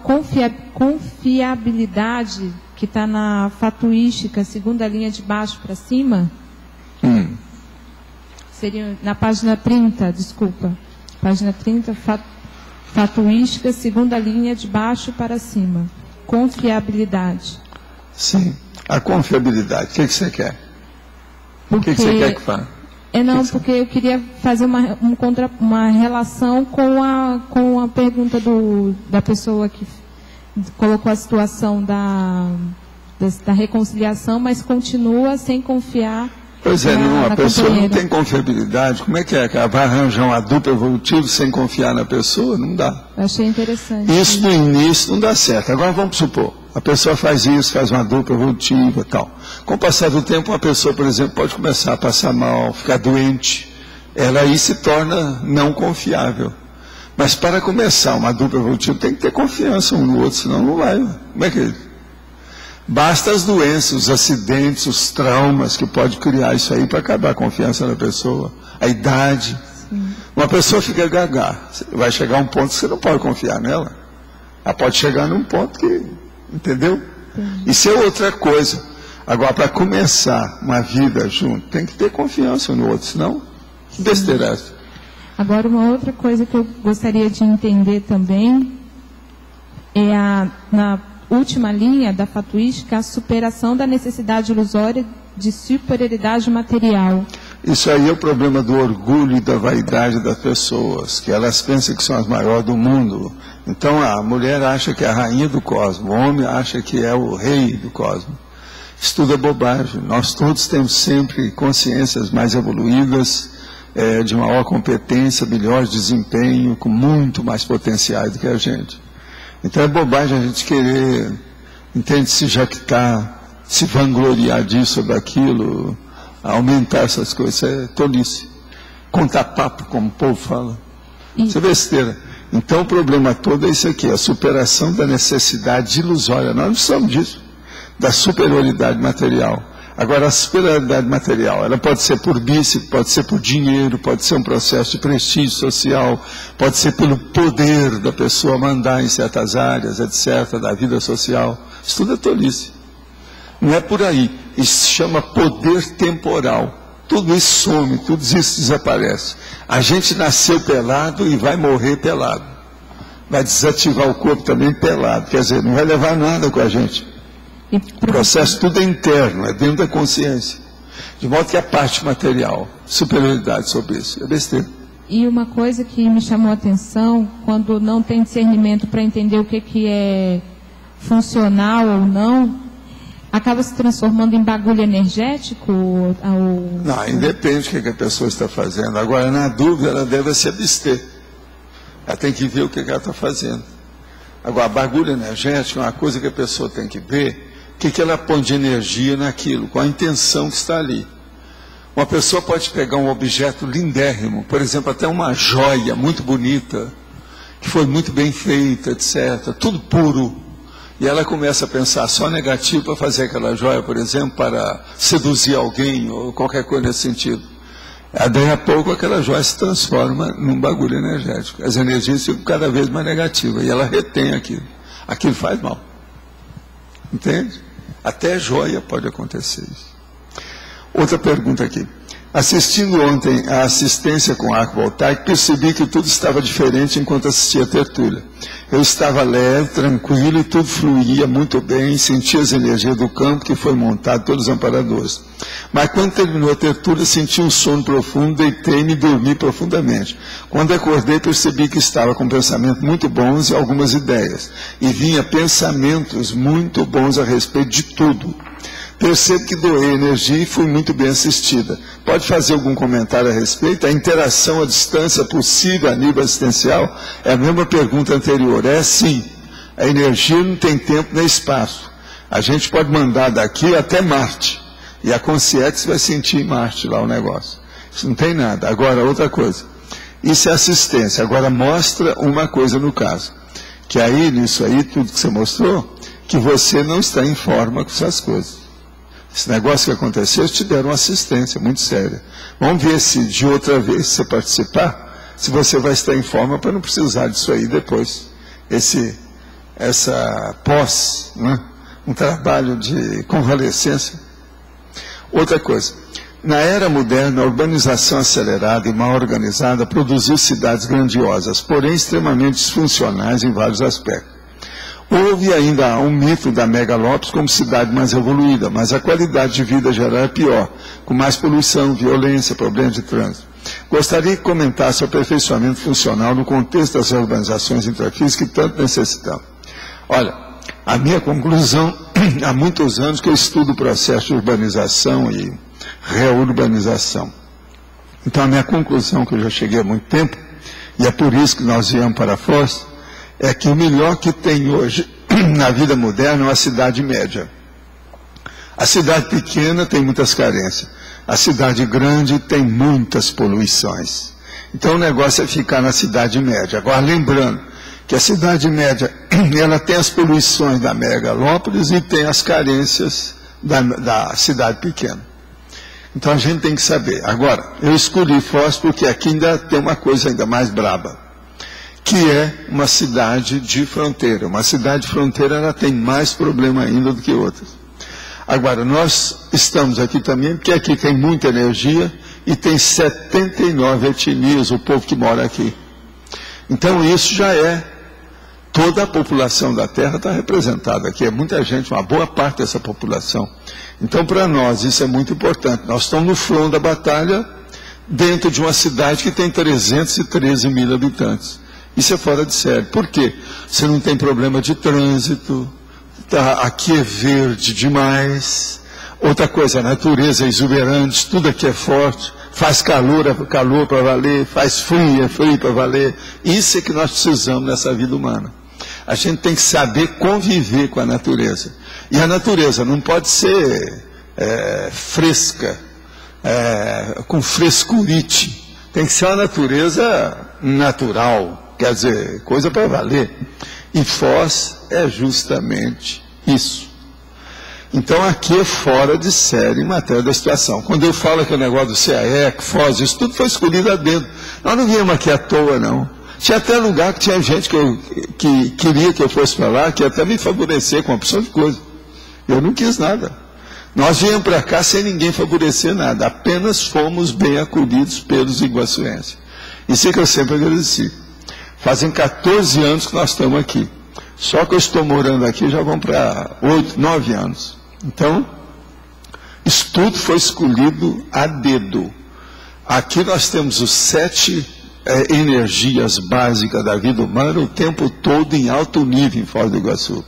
confiabilidade que está na fatuística, segunda linha de baixo para cima? Seria na página 30, desculpa. Página 30, fatuística, segunda linha de baixo para cima. Confiabilidade. Sim, a confiabilidade. O que você quer? Porque, o que você quer que faça? Porque eu queria fazer uma relação com a pergunta da pessoa que colocou a situação da reconciliação, mas continua sem confiar. Pois é, a pessoa não tem confiabilidade. Como é que é? Ela vai arranjar um adulto evolutivo sem confiar na pessoa? Não dá. Eu achei interessante. Isso no início não dá certo. Agora vamos supor, a pessoa faz isso, faz uma dupla evolutiva e tal. Com o passar do tempo, uma pessoa, por exemplo, pode começar a passar mal, ficar doente. Ela aí se torna não confiável. Mas para começar uma dupla evolutiva tem que ter confiança um no outro, senão não vai. Como é que é? Basta as doenças, os acidentes, os traumas que pode criar isso aí para acabar a confiança na pessoa. A idade. Sim. Uma pessoa fica gaga. Vai chegar um ponto que você não pode confiar nela. Ela pode chegar num ponto que... Entendeu? Sim. Isso é outra coisa. Agora, para começar uma vida junto, tem que ter confiança um no outro, senão que besteira é essa? Agora, uma outra coisa que eu gostaria de entender também é na última linha da fatuística, a superação da necessidade ilusória de superioridade material. Isso aí é o problema do orgulho e da vaidade das pessoas, que elas pensam que são as maiores do mundo. Então a mulher acha que é a rainha do cosmos, o homem acha que é o rei do cosmos. Isso tudo é bobagem. Nós todos temos sempre consciências mais evoluídas, de maior competência, melhor desempenho, com muito mais potenciais do que a gente. Então é bobagem a gente querer, entende, se jactar, se vangloriar disso ou daquilo, aumentar essas coisas. Isso é tolice. Contar papo, como o povo fala. Isso é besteira. Então o problema todo é isso aqui, a superação da necessidade ilusória. Nós não precisamos disso, da superioridade material. Agora, a superioridade material, ela pode ser por vício, pode ser por dinheiro, pode ser um processo de prestígio social, pode ser pelo poder da pessoa mandar em certas áreas, etc., da vida social. Isso tudo é tolice. Não é por aí. Isso se chama poder temporal. Tudo isso some, tudo isso desaparece. A gente nasceu pelado e vai morrer pelado. vai desativar o corpo também pelado. Quer dizer, não vai levar nada com a gente. O processo tudo é interno, é dentro da consciência. De modo que a parte material, superioridade sobre isso, é besteira. E uma coisa que me chamou a atenção, quando não tem discernimento para entender o que é funcional ou não, acaba se transformando em bagulho energético? Não, independe do que a pessoa está fazendo. Agora, na dúvida, ela deve se abster. Ela tem que ver o que ela está fazendo. Agora, bagulho energético é uma coisa que a pessoa tem que ver, o que ela põe de energia naquilo, qual a intenção que está ali. Uma pessoa pode pegar um objeto lindérrimo, por exemplo, até uma joia muito bonita, que foi muito bem feita, etc., tudo puro, e ela começa a pensar só negativo para fazer aquela joia, por exemplo, para seduzir alguém, ou qualquer coisa nesse sentido. Daí a pouco aquela joia se transforma num bagulho energético. As energias ficam cada vez mais negativas, e ela retém aquilo. Aquilo faz mal. Entende? Até joia pode acontecer isso. Outra pergunta aqui. Assistindo ontem à assistência com arco voltaico, percebi que tudo estava diferente enquanto assistia a tertúlia. Eu estava leve, tranquilo e tudo fluía muito bem, sentia as energias do campo que foi montado pelos amparadores. Mas quando terminou a tertúlia, senti um sono profundo, deitei-me e dormi profundamente. Quando acordei, percebi que estava com pensamentos muito bons e algumas ideias. E vinha pensamentos muito bons a respeito de tudo. Percebo que doei energia e fui muito bem assistida. Pode fazer algum comentário a respeito? A interação à distância possível a nível assistencial? É a mesma pergunta anterior. É sim. A energia não tem tempo nem espaço. A gente pode mandar daqui até Marte. E a consciência vai sentir em Marte lá o negócio. Isso não tem nada. Agora, outra coisa. Isso é assistência. Agora, mostra uma coisa no caso. Que aí, nisso aí, tudo que você mostrou, que você não está em forma com essas coisas. Esse negócio que aconteceu, te deram uma assistência muito séria. Vamos ver se de outra vez você participar, se você vai estar em forma para não precisar disso aí depois. Essa pós, né? Um trabalho de convalescência. Outra coisa, na era moderna, a urbanização acelerada e mal organizada produziu cidades grandiosas, porém extremamente disfuncionais em vários aspectos. Houve ainda um mito da Megalópolis como cidade mais evoluída, mas a qualidade de vida geral é pior, com mais poluição, violência, problemas de trânsito. Gostaria que comentasse o aperfeiçoamento funcional no contexto das urbanizações intrafísicas que tanto necessitamos. Olha, a minha conclusão, há muitos anos que eu estudo o processo de urbanização e reurbanização. Então a minha conclusão, que eu já cheguei há muito tempo, e é por isso que nós viemos para a Foz, é que o melhor que tem hoje na vida moderna é uma cidade média. A cidade pequena tem muitas carências. A cidade grande tem muitas poluições. Então o negócio é ficar na cidade média. Agora lembrando que a cidade média, ela tem as poluições da megalópolis e tem as carências da cidade pequena. Então a gente tem que saber. Agora, eu escolhi Foz porque aqui ainda tem uma coisa ainda mais braba, que é uma cidade de fronteira. Uma cidade de fronteira, ela tem mais problema ainda do que outras. Agora, nós estamos aqui também, porque aqui tem muita energia e tem 79 etnias, o povo que mora aqui. Então, isso já é, toda a população da Terra está representada aqui. É muita gente, uma boa parte dessa população. Então, para nós, isso é muito importante. Nós estamos no front da batalha, dentro de uma cidade que tem 313 mil habitantes. Isso é fora de série. Por quê? Você não tem problema de trânsito, aqui é verde demais. Outra coisa, a natureza é exuberante, tudo aqui é forte, faz calor, é calor para valer, faz frio, é frio para valer. Isso é que nós precisamos nessa vida humana. A gente tem que saber conviver com a natureza. E a natureza não pode ser fresca, com frescurite. Tem que ser uma natureza natural. Quer dizer, coisa para valer. E Foz é justamente isso. Então aqui é fora de série em matéria da situação. Quando eu falo que o negócio do CAEC, Foz, isso tudo foi escolhido lá dentro. Nós não viemos aqui à toa, não. Tinha até lugar que tinha gente que queria que eu fosse para lá, que ia até me favorecer com uma opção de coisa. Eu não quis nada. Nós viemos para cá sem ninguém favorecer nada. Apenas fomos bem acolhidos pelos iguaçuenses. Isso é que eu sempre agradeci. Fazem 14 anos que nós estamos aqui. Só que eu estou morando aqui já vão para 8, 9 anos. Então, isso tudo foi escolhido a dedo. Aqui nós temos os 7 energias básicas da vida humana o tempo todo em alto nível em Foz do Iguaçu.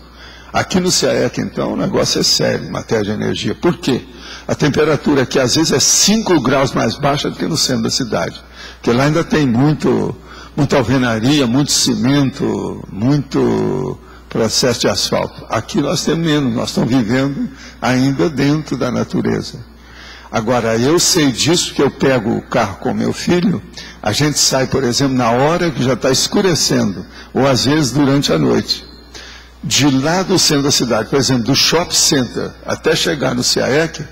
Aqui no CAEC, então, o negócio é sério em matéria de energia. Por quê? A temperatura aqui, às vezes, é 5 graus mais baixa do que no centro da cidade. Porque lá ainda tem muita alvenaria, muito cimento, muito processo de asfalto. Aqui nós temos menos, nós estamos vivendo ainda dentro da natureza. Agora, eu sei disso, que eu pego o carro com meu filho, a gente sai, por exemplo, na hora que já está escurecendo, ou às vezes durante a noite. De lá do centro da cidade, por exemplo, do shopping center, até chegar no CAEC,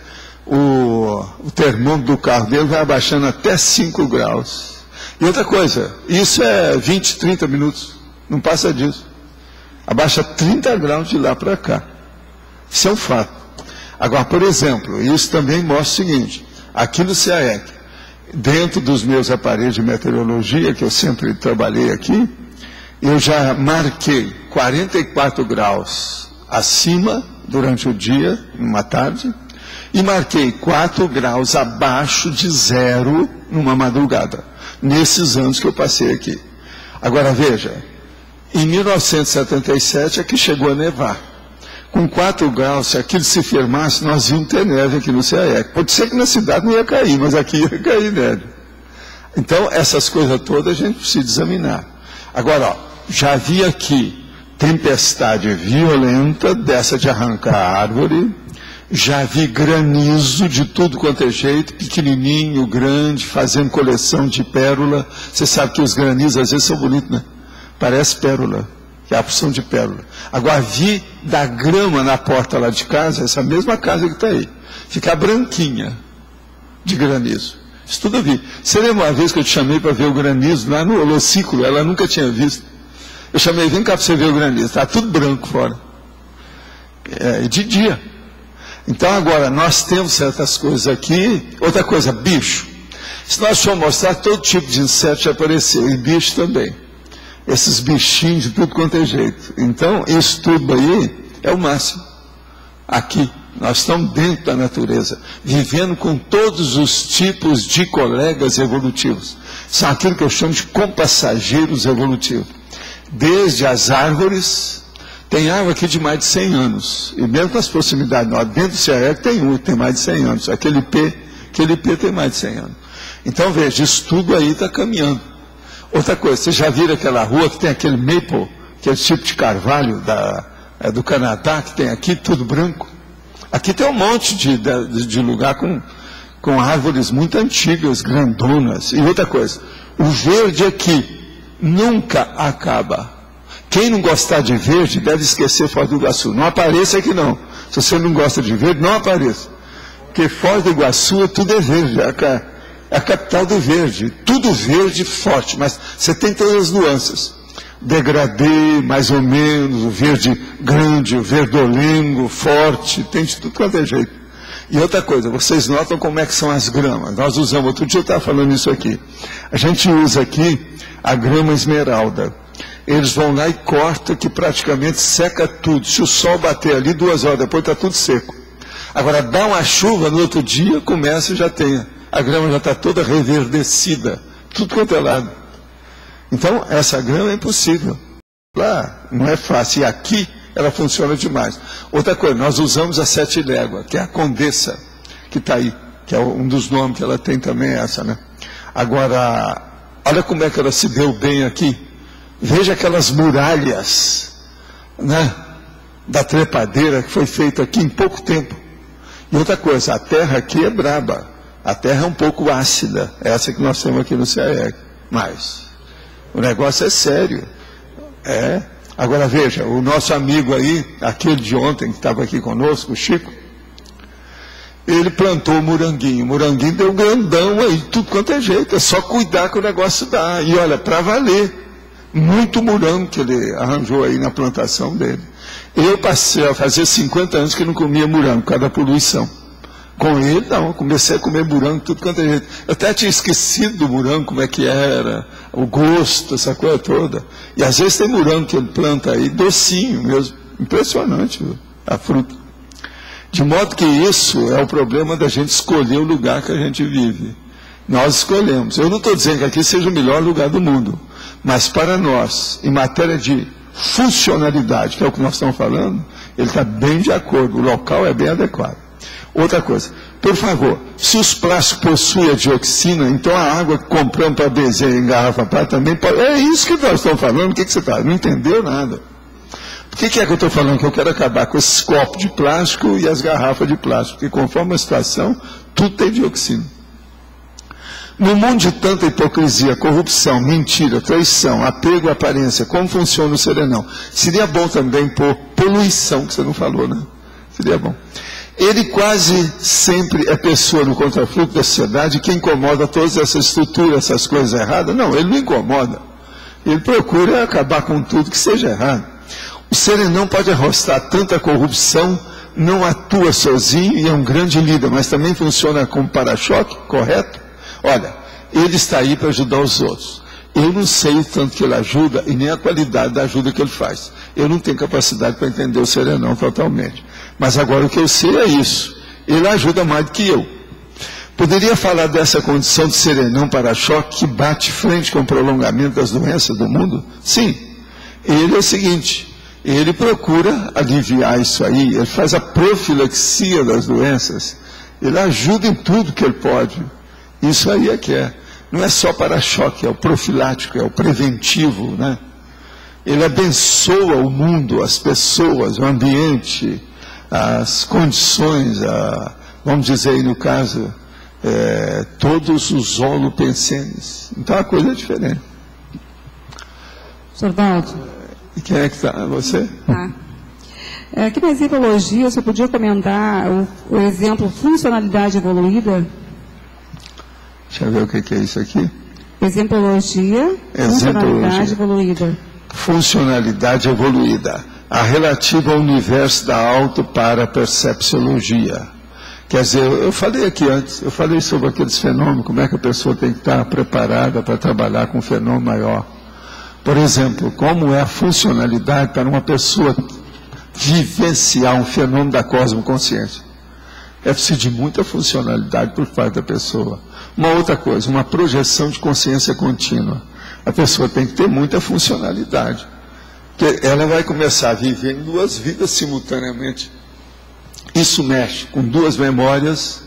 o termômetro do carro dele vai abaixando até 5 graus. E outra coisa, isso é 20, 30 minutos, não passa disso. Abaixa 30 graus de lá para cá. Isso é um fato. Agora, por exemplo, isso também mostra o seguinte, aqui no CAEC, dentro dos meus aparelhos de meteorologia, que eu sempre trabalhei aqui, eu já marquei 44 graus acima durante o dia, numa tarde, e marquei 4 graus abaixo de 0 numa madrugada, nesses anos que eu passei aqui. Agora veja, em 1977 aqui chegou a nevar. Com 4 graus, se aquilo se firmasse, nós íamos ter neve aqui no CAEC. Pode ser que na cidade não ia cair, mas aqui ia cair neve. Então, essas coisas todas a gente precisa examinar. Agora, ó, já havia aqui tempestade violenta, dessa de arrancar a árvore, já vi granizo de tudo quanto é jeito, pequenininho, grande, fazendo coleção de pérola. Você sabe que os granizos às vezes são bonitos, né? Parece pérola, que é a porção de pérola. Agora vi da grama na porta lá de casa, essa mesma casa que está aí, ficar branquinha de granizo. Isso tudo eu vi. Você lembra uma vez que eu te chamei para ver o granizo lá no holociclo? Ela nunca tinha visto. Eu chamei, vem cá para você ver o granizo. Está tudo branco fora. De dia. Então agora, nós temos certas coisas aqui. Outra coisa, bicho. Se nós formos mostrar, todo tipo de inseto já apareceu. E bicho também. Esses bichinhos de tudo quanto é jeito. Então, isso tudo aí é o máximo. Aqui. Nós estamos dentro da natureza, vivendo com todos os tipos de colegas evolutivos. São aquilo que eu chamo de compassageiros evolutivos. Desde as árvores, tem árvore aqui de mais de 100 anos. E mesmo nas proximidades, dentro do CAEC tem um que tem mais de 100 anos. Aquele IP tem mais de 100 anos. Então veja, isso tudo aí está caminhando. Outra coisa, vocês já viram aquela rua que tem aquele maple, aquele tipo de carvalho do Canadá, que tem aqui tudo branco? Aqui tem um monte de lugar com árvores muito antigas, grandonas. E outra coisa, o verde aqui nunca acaba. Quem não gostar de verde deve esquecer Foz do Iguaçu. Não apareça aqui não. Se você não gosta de verde, não apareça. Porque Foz do Iguaçu tudo é verde. É a capital do verde. Tudo verde forte, mas você tem todas as nuances. Degradê, mais ou menos, o verde grande, o verdolengo, forte, tem de tudo quanto é jeito. E outra coisa, vocês notam como é que são as gramas. Nós usamos, outro dia eu estava falando isso aqui. A gente usa aqui a grama esmeralda. Eles vão lá e cortam, que praticamente seca tudo. Se o sol bater ali, 2 horas depois está tudo seco. Agora, dá uma chuva, no outro dia começa e já tem. A grama já está toda reverdecida, tudo quanto é lado. Então, essa grama é impossível. Lá não é fácil. E aqui ela funciona demais. Outra coisa, nós usamos a 7 léguas, que é a Condessa, que está aí, que é um dos nomes que ela tem também, essa, né? Agora, olha como é que ela se deu bem aqui. Veja aquelas muralhas, né, da trepadeira que foi feita aqui em pouco tempo. E outra coisa, a terra aqui é braba. A terra é um pouco ácida, essa que nós temos aqui no CAEC. Mas o negócio é sério. Agora veja, o nosso amigo aí, aquele de ontem que estava aqui conosco, o Chico, ele plantou o moranguinho. O moranguinho deu grandão aí, tudo quanto é jeito. É só cuidar que o negócio dá. E olha, para valer. Muito morango que ele arranjou aí na plantação dele. Eu passei a fazer 50 anos que não comia morango, por causa da poluição. Com ele, não. Comecei a comer morango, tudo quanto é jeito. Eu até tinha esquecido do morango, como é que era, o gosto, essa coisa toda. E às vezes tem morango que ele planta aí, docinho mesmo. Impressionante a fruta. De modo que isso é o problema da gente escolher o lugar que a gente vive. Nós escolhemos. Eu não estou dizendo que aqui seja o melhor lugar do mundo. Mas para nós, em matéria de funcionalidade, que é o que nós estamos falando, ele está bem de acordo. O local é bem adequado. Outra coisa, por favor, se os plásticos possuem a dioxina, então a água que compramos para bezer em garrafa prata também pode... É isso que nós estamos falando, o que você está? Não entendeu nada. Por que é que eu estou falando que eu quero acabar com esses copos de plástico e as garrafas de plástico? Porque conforme a situação, tudo tem dioxina. No mundo de tanta hipocrisia, corrupção, mentira, traição, apego à aparência, como funciona o serenão? Seria bom também pôr poluição, que você não falou, né? Seria bom. Ele quase sempre é pessoa no contrafluxo da sociedade que incomoda todas essas estruturas, essas coisas erradas. Não, ele não incomoda. Ele procura acabar com tudo que seja errado. O serenão pode arrostar tanta corrupção, não atua sozinho e é um grande líder, mas também funciona como para-choque, correto? Olha, ele está aí para ajudar os outros. Eu não sei o tanto que ele ajuda e nem a qualidade da ajuda que ele faz. Eu não tenho capacidade para entender o serenão totalmente. Mas agora o que eu sei é isso. Ele ajuda mais do que eu. Poderia falar dessa condição de serenão para-choque que bate frente com o prolongamento das doenças do mundo? Sim. Ele é o seguinte, ele procura aliviar isso aí, ele faz a profilaxia das doenças, ele ajuda em tudo que ele pode. Isso aí é que é. Não é só para-choque, é o profilático, é o preventivo, né? Ele abençoa o mundo, as pessoas, o ambiente, as condições, vamos dizer aí no caso, todos os holopensenes. Então a coisa é diferente. Sr. Valdo. E quem é que está? Você? Tá. Aqui na exemplologia, você podia comentar o exemplo funcionalidade evoluída? Deixa eu ver o que é isso aqui. Exemplologia, funcionalidade evoluída. Funcionalidade evoluída. A relativa ao universo da autoparapercepciologia. Quer dizer, eu falei aqui antes, eu falei sobre aqueles fenômenos, como é que a pessoa tem que estar preparada para trabalhar com um fenômeno maior. Por exemplo, como é a funcionalidade para uma pessoa vivenciar um fenômeno da cosmoconsciência. É preciso de muita funcionalidade por parte da pessoa. Uma outra coisa, uma projeção de consciência contínua. A pessoa tem que ter muita funcionalidade. Porque ela vai começar a viver em duas vidas simultaneamente. Isso mexe com duas memórias,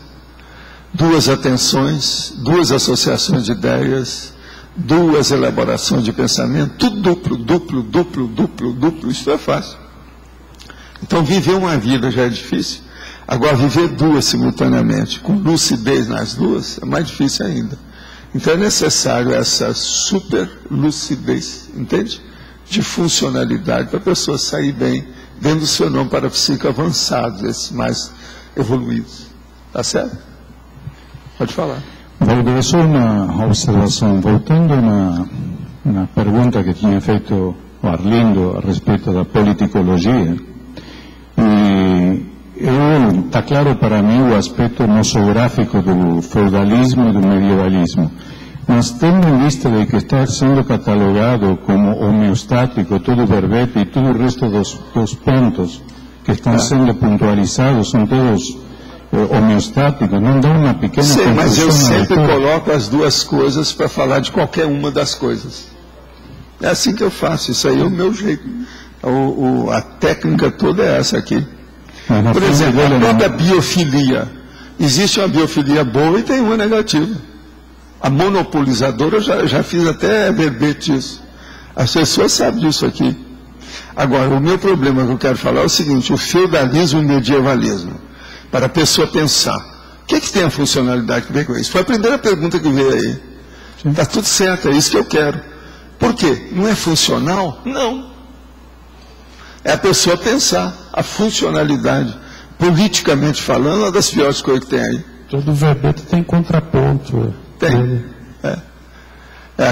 duas atenções, duas associações de ideias, duas elaborações de pensamento, tudo duplo, isso é fácil. Então viver uma vida já é difícil, agora viver duas simultaneamente, com lucidez nas duas, é mais difícil ainda. Então é necessário essa super lucidez, entende? De funcionalidade para a pessoa sair bem dentro do seu nome parapsíquico avançados, esses mais evoluídos. Tá certo? Pode falar. Valdo, só uma observação. Voltando na pergunta que tinha feito o Arlindo a respeito da politicologia, está claro para mim o aspecto nosográfico do feudalismo e do medievalismo. Mas tendo em vista de que está sendo catalogado como homeostático todo o verbete e todo o resto dos pontos que estão sendo pontualizados são todos homeostáticos, não dá uma pequena confusão? Sim, mas eu sempre coloco as duas coisas para falar de qualquer uma das coisas. É assim que eu faço, isso aí é o meu jeito. A técnica toda é essa aqui. Por exemplo, a própria biofilia. Existe uma biofilia boa e tem uma negativa. A monopolizadora, eu já fiz até verbete isso. As pessoas sabem disso aqui. Agora, o meu problema que eu quero falar é o seguinte, o feudalismo e o medievalismo. Para a pessoa pensar, o que tem a funcionalidade que vem com isso? Foi a primeira pergunta que veio aí. Está tudo certo, é isso que eu quero. Por quê? Não é funcional? Não. É a pessoa pensar, a funcionalidade. Politicamente falando, é uma das piores coisas que tem aí. Todo verbete tem contraponto. Tem.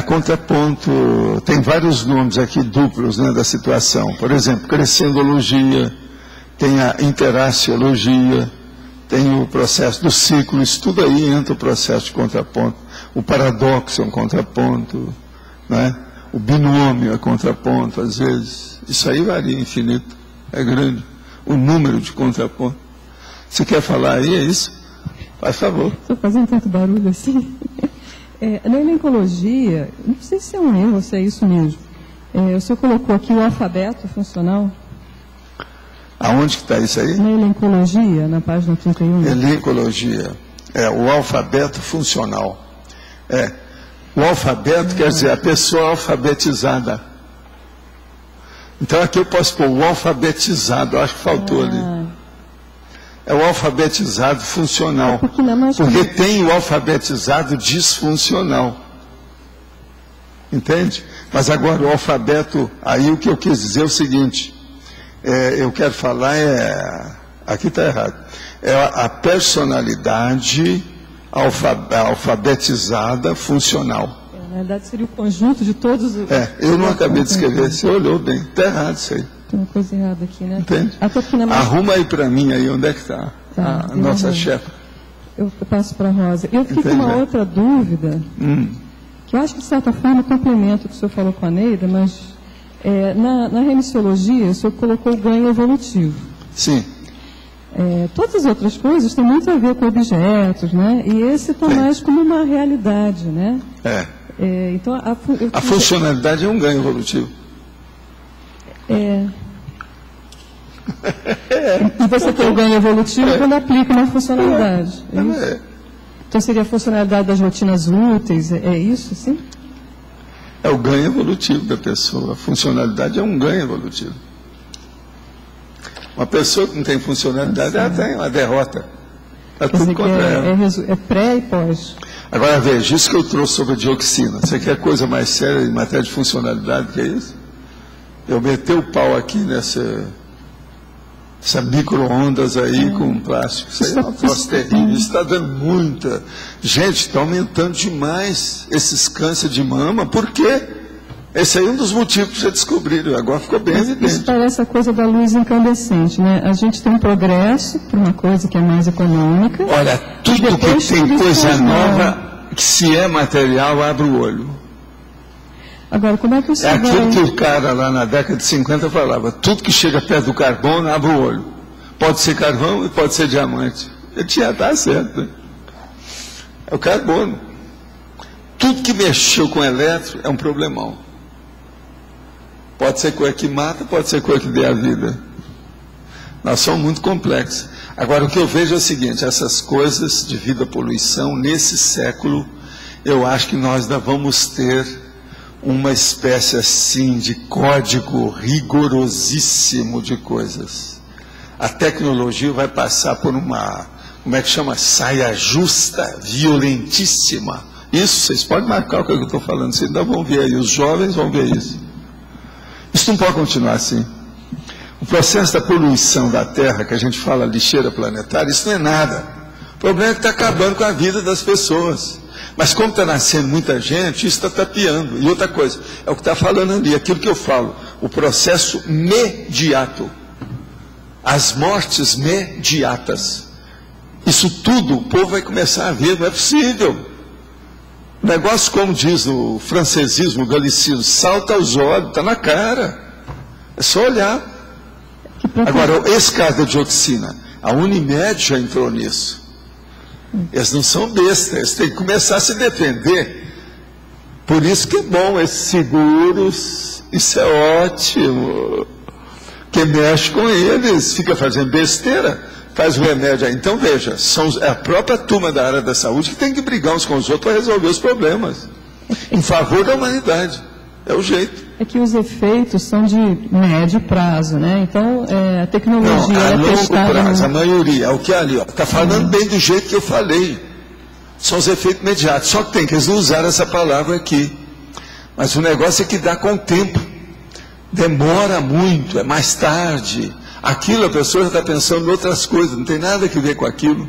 Contraponto, tem vários nomes aqui duplos, né, da situação. Por exemplo, crescendologia, tem a interaciologia, tem o processo do ciclo, isso tudo aí entra o processo de contraponto. O paradoxo é um contraponto, né? O binômio é contraponto, às vezes. Isso aí varia infinito, é grande. O número de contraponto. Você quer falar aí, é isso? Faz favor. Estou fazendo tanto barulho assim. Na elencologia, não sei se é um erro ou se é isso mesmo. O senhor colocou aqui o alfabeto funcional. Aonde que está isso aí? Na elencologia, na página 31. Elencologia. O alfabeto funcional. O alfabeto quer dizer a pessoa alfabetizada. Então aqui eu posso pôr o alfabetizado, acho que faltou ali. É o alfabetizado funcional. Porque tem o alfabetizado disfuncional. Entende? Mas agora o alfabeto, aí o que eu quis dizer é o seguinte, eu quero falar aqui está errado, a personalidade alfabetizada funcional. Na verdade seria o conjunto de todos os... eu não acabei de escrever, você olhou bem, está errado isso aí. Tem uma coisa errada aqui, né? Entende? Arruma aí para mim, aí onde é que está a nossa chefe. Eu passo para a Rosa. Eu fico com uma outra dúvida, que eu acho que de certa forma complementa o que o senhor falou com a Neida, mas na remissiologia o senhor colocou o ganho evolutivo. Sim. Todas as outras coisas têm muito a ver com objetos, né? E esse está mais como uma realidade, né? Então, a funcionalidade é um ganho evolutivo. E você tem o ganho evolutivo quando aplica uma funcionalidade. Então seria a funcionalidade das rotinas úteis, é isso, sim? É o ganho evolutivo da pessoa. A funcionalidade é um ganho evolutivo. Uma pessoa que não tem funcionalidade, ela tem uma derrota. Está tudo contra ela. É pré e pós. Agora veja, isso que eu trouxe sobre a dioxina. Você quer coisa mais séria em matéria de funcionalidade que é isso? Eu meti o pau aqui nessa micro-ondas aí com plástico. Isso aí é uma troço terrível. Isso está dando muita. Gente, está aumentando demais esses cânceres de mama. Por quê? Esse aí é um dos motivos que já descobriram. Agora ficou bem evidente. Isso parece a coisa da luz incandescente, né? A gente tem um progresso para uma coisa que é mais econômica. Olha, tudo que tem coisa nova, que se é material, abre o olho. Agora, como é que você aquilo que o cara lá na década de 50 falava, tudo que chega perto do carbono, abre o olho. Pode ser carvão e pode ser diamante. Ele tinha tá certo, né? É o carbono. Tudo que mexeu com elétron é um problemão. Pode ser coisa que mata, pode ser coisa que dê a vida. Nós somos muito complexos. Agora, o que eu vejo é o seguinte, essas coisas devido à poluição, nesse século, eu acho que nós ainda vamos ter uma espécie assim de código rigorosíssimo de coisas. A tecnologia vai passar por uma, como é que chama? Saia justa, violentíssima. Isso, vocês podem marcar o que eu estou falando, vocês ainda vão ver aí, os jovens vão ver isso. Isso não pode continuar assim. O processo da poluição da Terra, que a gente fala lixeira planetária, isso não é nada. O problema é que está acabando com a vida das pessoas. Mas como está nascendo muita gente, isso está tapeando. E outra coisa, é o que está falando ali, aquilo que eu falo, o processo mediato. As mortes mediatas. Isso tudo o povo vai começar a ver, não é possível. O negócio, como diz o francesismo, o galicismo, salta aos olhos, está na cara. É só olhar. Agora, esse caso da dioxina, a Unimed já entrou nisso. Eles não são bestas, eles têm que começar a se defender. Por isso que é bom esses seguros, isso é ótimo. Quem mexe com eles fica fazendo besteira, faz o remédio aí. Então veja, é a própria turma da área da saúde que tem que brigar uns com os outros para resolver os problemas. Em favor da humanidade. É o jeito. É que os efeitos são de médio prazo, né? Então, a tecnologia não, a é longo testada... prazo, a maioria, é o que é ali, ó. Está falando bem do jeito que eu falei. São os efeitos imediatos. Só que tem que eles não usaram essa palavra aqui. Mas o negócio é que dá com o tempo. Demora muito, é mais tarde. Aquilo a pessoa já está pensando em outras coisas, não tem nada a ver com aquilo.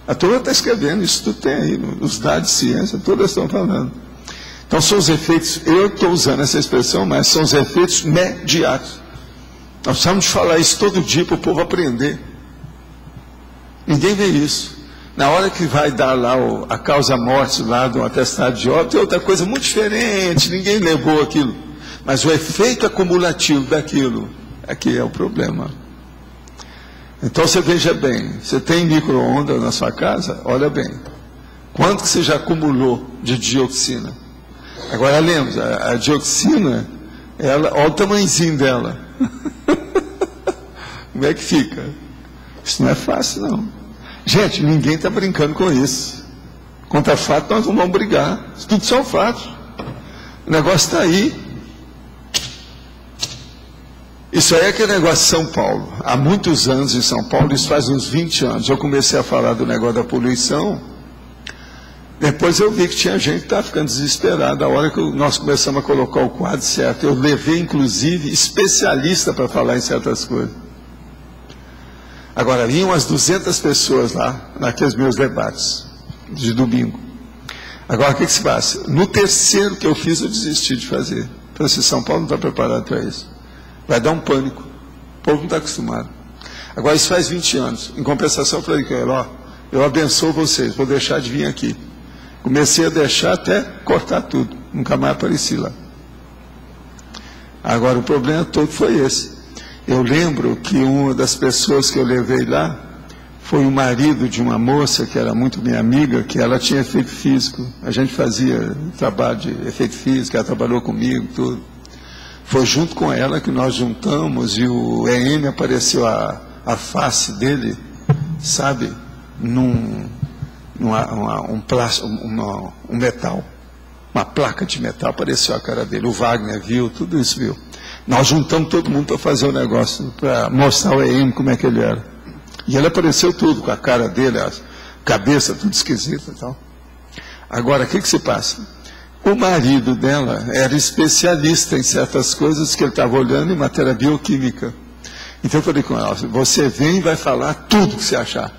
A turma está escrevendo, isso tudo tem aí, os dados de ciência, todas estão falando. Então são os efeitos, eu estou usando essa expressão, mas são os efeitos mediatos. Nós precisamos falar isso todo dia para o povo aprender. Ninguém vê isso. Na hora que vai dar lá a causa-morte, lá do atestado de óbito, é outra coisa muito diferente, ninguém levou aquilo. Mas o efeito acumulativo daquilo é que é o problema. Então você veja bem, você tem micro-ondas na sua casa? Olha bem, quanto que você já acumulou de dioxina? Agora lembre, a dioxina, olha o tamanhozinho dela. Como é que fica? Isso não é fácil, não. Gente, ninguém está brincando com isso. Contra fato, nós não vamos brigar. Isso tudo são fatos. O negócio está aí. Isso aí é aquele negócio de São Paulo. Há muitos anos em São Paulo, isso faz uns 20 anos. Eu comecei a falar do negócio da poluição. Depois eu vi que tinha gente que estava ficando desesperada. A hora que nós começamos a colocar o quadro certo, eu levei, inclusive, especialista para falar em certas coisas. Agora, vinham umas 200 pessoas lá, naqueles meus debates de domingo. Agora, o que se passa? No terceiro que eu fiz, eu desisti de fazer. Falei assim, São Paulo não está preparado para isso. Vai dar um pânico. O povo não está acostumado. Agora, isso faz 20 anos. Em compensação, eu falei, eu abençoo vocês, vou deixar de vir aqui. Comecei a deixar até cortar tudo. Nunca mais apareci lá. Agora, o problema todo foi esse. Eu lembro que uma das pessoas que eu levei lá foi o marido de uma moça que era muito minha amiga, que ela tinha efeito físico. A gente fazia trabalho de efeito físico, ela trabalhou comigo, tudo. Foi junto com ela que nós juntamos e o EM apareceu a face dele, sabe, um metal, uma placa de metal, apareceu a cara dele. O Wagner viu, tudo isso viu. Nós juntamos todo mundo para fazer o negócio, para mostrar o EM como é que ele era. E ele apareceu tudo, com a cara dele, a cabeça tudo esquisita e tal. Agora, o que se passa? O marido dela era especialista em certas coisas que ele estava olhando em matéria bioquímica. Então eu falei com ela, você vem e vai falar tudo que você achar.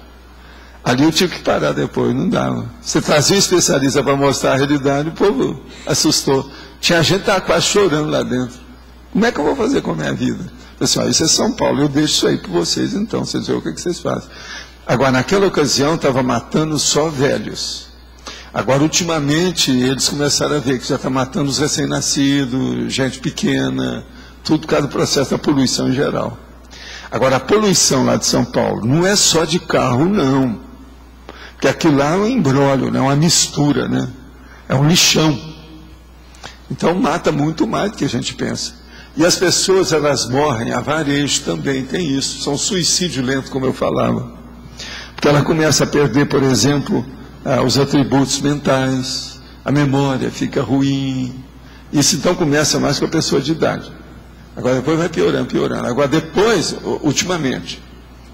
Ali eu tive que parar depois, não dava. Você trazia um especialista para mostrar a realidade, o povo assustou. Tinha gente que estava quase chorando lá dentro. Como é que eu vou fazer com a minha vida? Eu disse, isso é São Paulo, eu deixo isso aí para vocês então, vocês veem o que vocês fazem. Agora, naquela ocasião, estava matando só velhos. Agora, ultimamente, eles começaram a ver que já está matando os recém-nascidos, gente pequena, tudo por causa do processo da poluição em geral. Agora, a poluição lá de São Paulo não é só de carro, não. Porque aquilo lá é um embrólio, né? Uma mistura, né? É um lixão. Então, mata muito mais do que a gente pensa. E as pessoas, elas morrem a varejo também, tem isso. São suicídio lento, como eu falava. Porque ela começa a perder, por exemplo, os atributos mentais, a memória fica ruim. Isso então começa mais com a pessoa de idade. Agora depois vai piorando. Agora depois, ultimamente,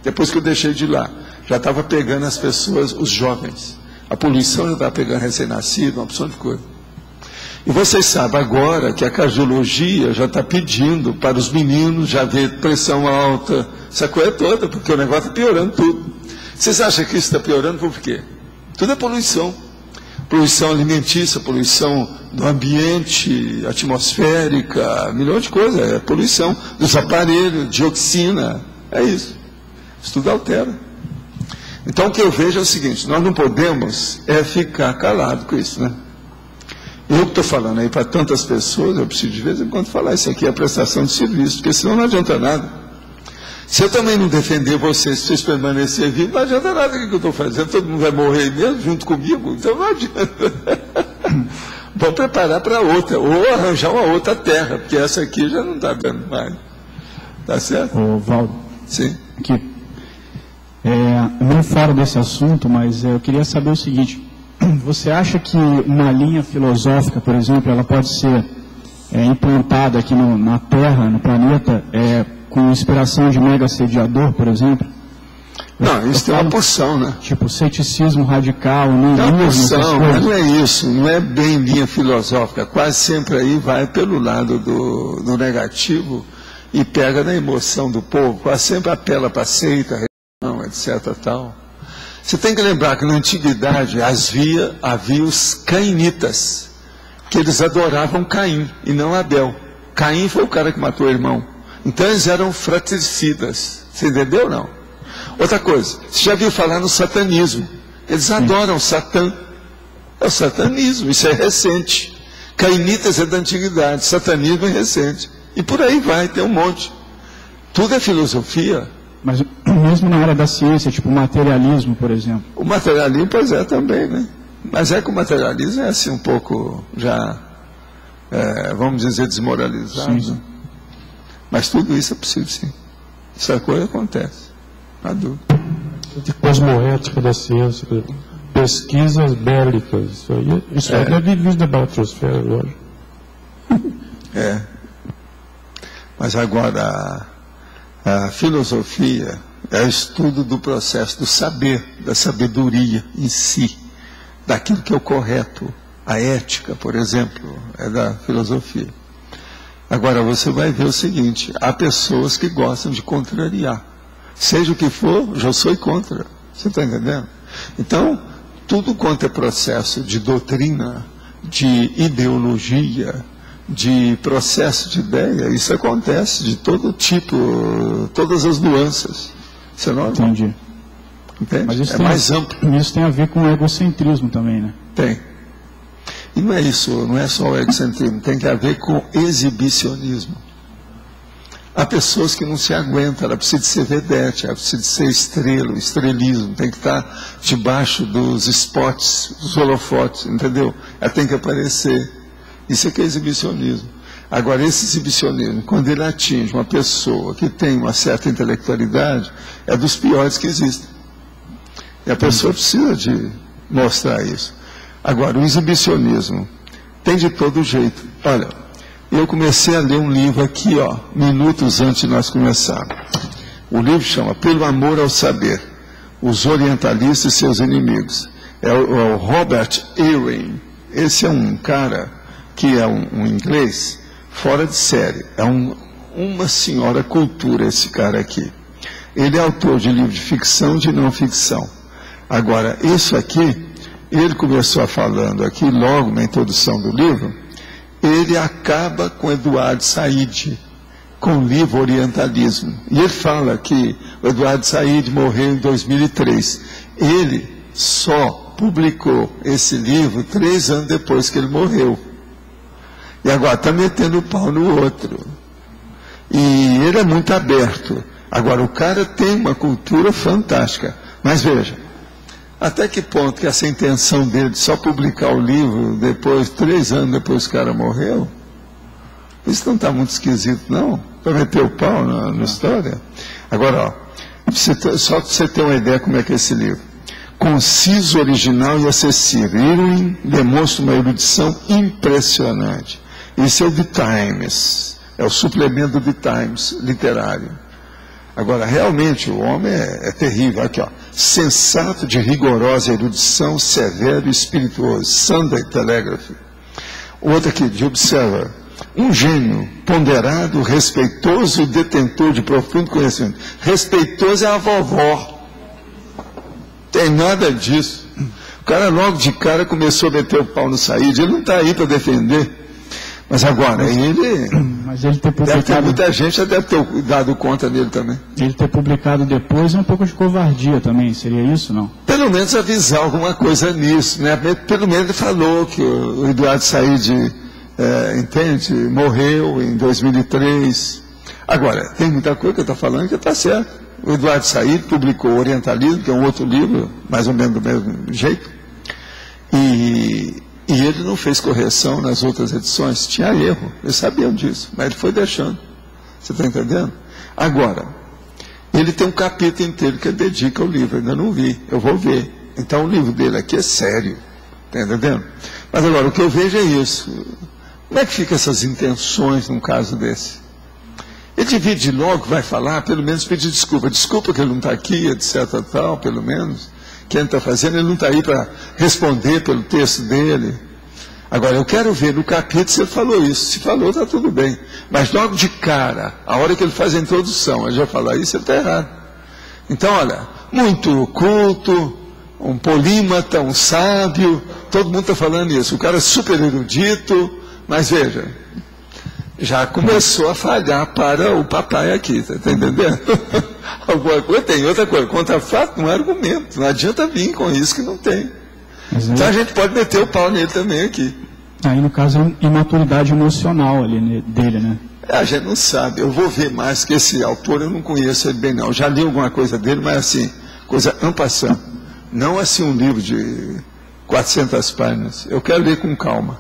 depois que eu deixei de ir lá, já estava pegando as pessoas, os jovens. A poluição já estava pegando recém-nascido, uma opção de coisa. E vocês sabem agora que a cardiologia já está pedindo para os meninos já ver pressão alta, essa coisa toda, porque o negócio está piorando tudo. Vocês acham que isso está piorando por quê? Tudo é poluição. Poluição alimentícia, poluição do ambiente, atmosférica, milhão de coisas. É poluição dos aparelhos, dioxina, é isso. Isso tudo altera. Então o que eu vejo é o seguinte, nós não podemos ficar calados com isso, né? Eu que estou falando aí para tantas pessoas, eu preciso de vez em quando falar isso aqui, é a prestação de serviço, porque senão não adianta nada. Se eu também não defender vocês, se vocês permanecerem vivos, não adianta nada o que eu estou fazendo, todo mundo vai morrer mesmo junto comigo, então não adianta. Vamos preparar para outra, ou arranjar uma outra terra, porque essa aqui já não está dando mais. Tá certo? Ô, Valdo. Sim. Aqui. Não fora desse assunto, mas eu queria saber o seguinte. Você acha que uma linha filosófica, por exemplo, ela pode ser implantada aqui na Terra, no planeta, com inspiração de mega assediador, por exemplo? Não, isso tem uma porção, né? Tipo, ceticismo radical, tem uma porção, mas não é isso, não é bem linha filosófica. Quase sempre aí vai pelo lado do negativo e pega na emoção do povo. Quase sempre apela para a seita, religião, etc. Tal. Você tem que lembrar que na antiguidade havia os cainitas, que eles adoravam Caim e não Abel. Caim foi o cara que matou o irmão. Então eles eram fratricidas. Você entendeu ou não? Outra coisa, você já viu falar no satanismo? Eles adoram Satã. É o satanismo, isso é recente. Cainitas é da antiguidade, satanismo é recente. E por aí vai, tem um monte. Tudo é filosofia. Mas mesmo na área da ciência, tipo o materialismo, por exemplo. O materialismo, pois é, também, né? Mas é que o materialismo é assim um pouco já, vamos dizer, desmoralizado. Sim. Mas tudo isso é possível, sim. Essa coisa acontece. Não há dúvida. De cosmoética da ciência, pesquisas bélicas, isso aí deve vir da balatrosfera, lógico. Mas agora, a filosofia é o estudo do processo do saber, da sabedoria em si, daquilo que é o correto. A ética, por exemplo, é da filosofia. Agora, você vai ver o seguinte, há pessoas que gostam de contrariar. Seja o que for, já sou contra. Você está entendendo? Então, tudo quanto é processo de doutrina, de ideologia, de processo de ideia, isso acontece de todo tipo, todas as nuances. Isso é normal. Entendi. Entende? Mas isso mais amplo. Isso tem a ver com o egocentrismo também, né? Tem. E não é isso, não é só o egocentrismo, tem que ver com exibicionismo. Há pessoas que não se aguentam, ela precisa de ser vedete, ela precisa de ser estrela, o estrelismo, tem que estar debaixo dos spots, dos holofotes, entendeu? Ela tem que aparecer. Isso é que é exibicionismo. Agora, esse exibicionismo, quando ele atinge uma pessoa que tem uma certa intelectualidade, é dos piores que existem. E a pessoa precisa de mostrar isso. Agora, o exibicionismo tem de todo jeito. Olha, eu comecei a ler um livro aqui, minutos antes de nós começarmos. O livro chama Pelo Amor ao Saber, Os Orientalistas e Seus Inimigos. É o Robert Ewing. Esse é um cara que é um inglês fora de série. É uma senhora cultura esse cara aqui. Ele é autor de livros de ficção e de não ficção. Agora, isso aqui, ele começou falando aqui, logo na introdução do livro, ele acaba com Eduardo Said, com o livro Orientalismo. E ele fala que o Eduardo Said morreu em 2003. Ele só publicou esse livro 3 anos depois que ele morreu. E agora está metendo o pau no outro. E ele é muito aberto. Agora, o cara tem uma cultura fantástica. Mas veja, até que ponto que essa intenção dele de só publicar o livro depois, 3 anos depois que o cara morreu, isso não está muito esquisito, não? Para meter o pau na história? Agora, só para você ter uma ideia como é que é esse livro. Conciso, original e acessível. Ewing demonstra uma erudição impressionante. Isso é o The Times, é o suplemento do The Times literário. Agora, realmente, o homem é terrível. Aqui, sensato de rigorosa erudição, severo e espirituoso. Sunday Telegraph. Outro aqui, de Observer. Um gênio, ponderado, respeitoso e detentor de profundo conhecimento. Respeitoso é a vovó. Tem nada disso. O cara logo de cara começou a meter o pau no Said. Ele não está aí para defender. Mas agora, ele ter publicado, deve ter muita gente já deve ter dado conta dele também. Ele ter publicado depois é um pouco de covardia também, seria isso, não? Pelo menos avisar alguma coisa nisso, né? Pelo menos ele falou que o Eduardo Said, entende, morreu em 2003. Agora, tem muita coisa que eu estou falando que está certo. O Eduardo Said publicou Orientalismo, que é um outro livro, mais ou menos do mesmo jeito. E ele não fez correção nas outras edições, tinha erro, eles sabiam disso, mas ele foi deixando. Você está entendendo? Agora, ele tem um capítulo inteiro que ele dedica ao livro, ainda não vi, eu vou ver. Então o livro dele aqui é sério, está entendendo? Mas agora, o que eu vejo é isso. Como é que ficam essas intenções num caso desse? Ele divide logo, vai falar, pelo menos pedir desculpa. Desculpa que ele não está aqui, etc. tal, pelo menos. Que ele está fazendo, ele não está aí para responder pelo texto dele. Agora, eu quero ver no capítulo se ele falou isso. Se falou, está tudo bem. Mas logo de cara, a hora que ele faz a introdução, ele já falar isso, ele está errado. Então, olha, muito culto, um polímata, um sábio, todo mundo está falando isso. O cara é super erudito, mas veja, já começou a falhar para o papai aqui, está entendendo? alguma coisa, tem outra coisa. Contra fato não é argumento. Não adianta vir com isso que não tem. Então a gente pode meter o pau nele também aqui. Aí, no caso, é imaturidade emocional ali dele, né? A gente não sabe. Eu vou ver mais, que esse autor eu não conheço ele bem, não. Eu já li alguma coisa dele, mas assim, coisa en passant. Não assim um livro de 400 páginas. Eu quero ler com calma.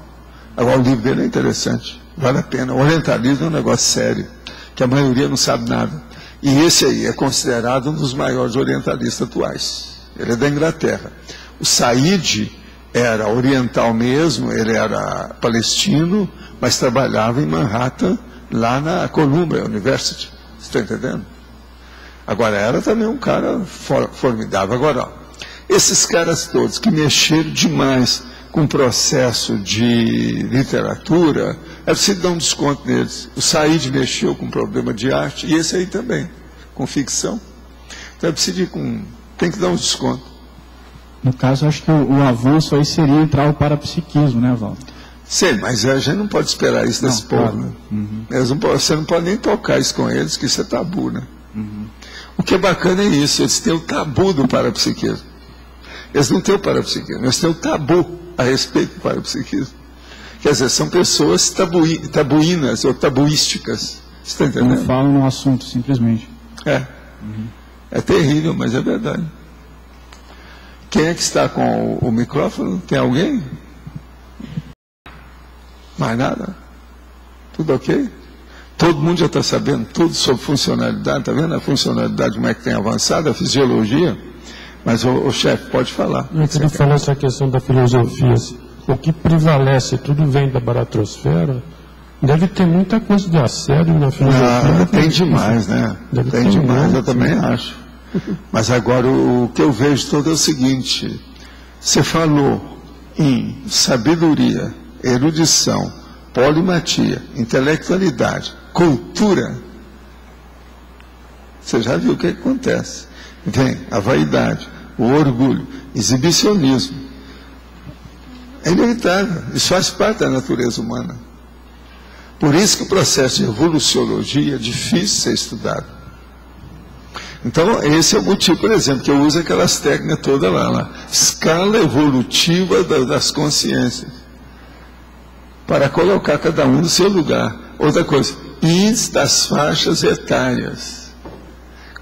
Agora, o livro dele é interessante. Vale a pena. O orientalismo é um negócio sério, que a maioria não sabe nada. E esse aí é considerado um dos maiores orientalistas atuais. Ele é da Inglaterra. O Said era oriental mesmo, ele era palestino, mas trabalhava em Manhattan, lá na Columbia University. Você está entendendo? Agora, era também um cara formidável. Agora, ó, esses caras todos que mexeram demais com o processo de literatura, é preciso dar um desconto neles. O Said mexeu com problema de arte, e esse aí também, com ficção. Então é preciso ir com... tem que dar um desconto. No caso, acho que o avanço aí seria entrar o parapsiquismo, né, Valdo? Sim, mas a gente não pode esperar isso desse povo, claro, né? Uhum. Você não pode nem tocar isso com eles, que isso é tabu, né? Uhum. O que é bacana é isso, eles têm o tabu do parapsiquismo. Eles não têm o parapsiquismo, eles têm o tabu a respeito do parapsiquismo. Quer dizer, são pessoas tabuínas ou tabuísticas. Você está entendendo? Não falam no assunto, simplesmente. É terrível, mas é verdade. Quem é que está com o microfone? Tem alguém? Mais nada? Tudo ok? Todo mundo já está sabendo tudo sobre funcionalidade, está vendo a funcionalidade, como é que tem avançado, a fisiologia? Mas o chefe, pode falar. Eu queria falar essa questão da filosofia. O que prevalece, tudo vem da baratrosfera, deve ter muita coisa de assédio na filosofia. Tem demais, né? Tem demais, eu também acho. Mas agora o que eu vejo todo é o seguinte: você falou em sabedoria, erudição, polimatia, intelectualidade, cultura. Você já viu o que acontece? Vem a vaidade, o orgulho, exibicionismo. É inevitável, isso faz parte da natureza humana. Por isso que o processo de evoluciologia é difícil ser estudado. Então, esse é o motivo, por exemplo, que eu uso aquelas técnicas todas lá, escala evolutiva das consciências, para colocar cada um no seu lugar. Outra coisa, índice das faixas etárias,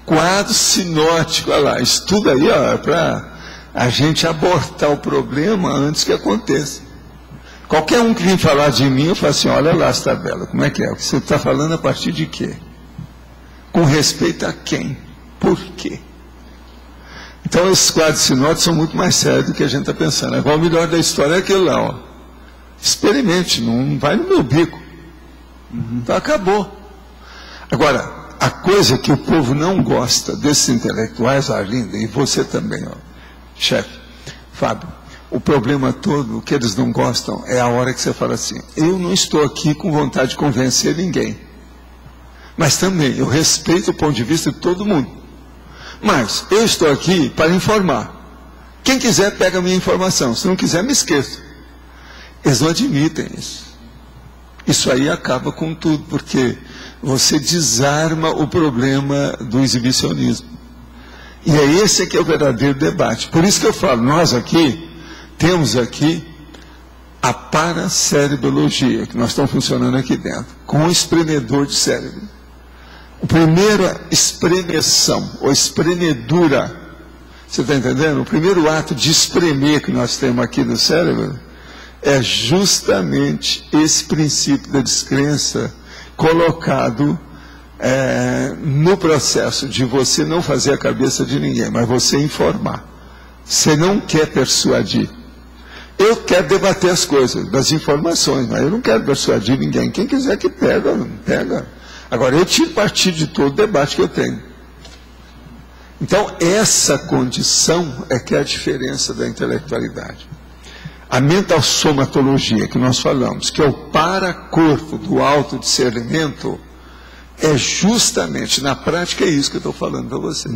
quadro sinótico, olha lá, estuda aí, ó, para a gente abortar o problema antes que aconteça. Qualquer um que vem falar de mim, eu falo assim, olha lá as tabelas, como é que é? O que você está falando a partir de quê? Com respeito a quem? Por quê? Então, esses quadros sinóticos são muito mais sérios do que a gente está pensando. Agora, o melhor da história é aquele lá, ó. Experimente, não vai no meu bico. Então, acabou. Agora, a coisa que o povo não gosta desses intelectuais, Arlinda, e você também, ó, chefe, Fábio, o problema todo, o que eles não gostam, é a hora que você fala assim, eu não estou aqui com vontade de convencer ninguém. Mas também, eu respeito o ponto de vista de todo mundo. Mas, eu estou aqui para informar. Quem quiser, pega a minha informação. Se não quiser, me esqueça. Eles não admitem isso. Isso aí acaba com tudo, porque você desarma o problema do exibicionismo. E é esse que é o verdadeiro debate. Por isso que eu falo, nós aqui, temos aqui a paracerebrologia, que nós estamos funcionando aqui dentro, com o espremedor de cérebro. A primeira espremeção, ou espremedura, você está entendendo? O primeiro ato de espremer que nós temos aqui no cérebro é justamente esse princípio da descrença colocado no processo de você não fazer a cabeça de ninguém, mas você informar. Você não quer persuadir. Eu quero debater as coisas, das informações, mas eu não quero persuadir ninguém. Quem quiser que pega, pega. Agora, eu tiro partido de todo o debate que eu tenho. Então, essa condição é que é a diferença da intelectualidade. A mental-somatologia que nós falamos, que é o paracorpo do autodiscernimento, é justamente, na prática, é isso que eu estou falando para vocês.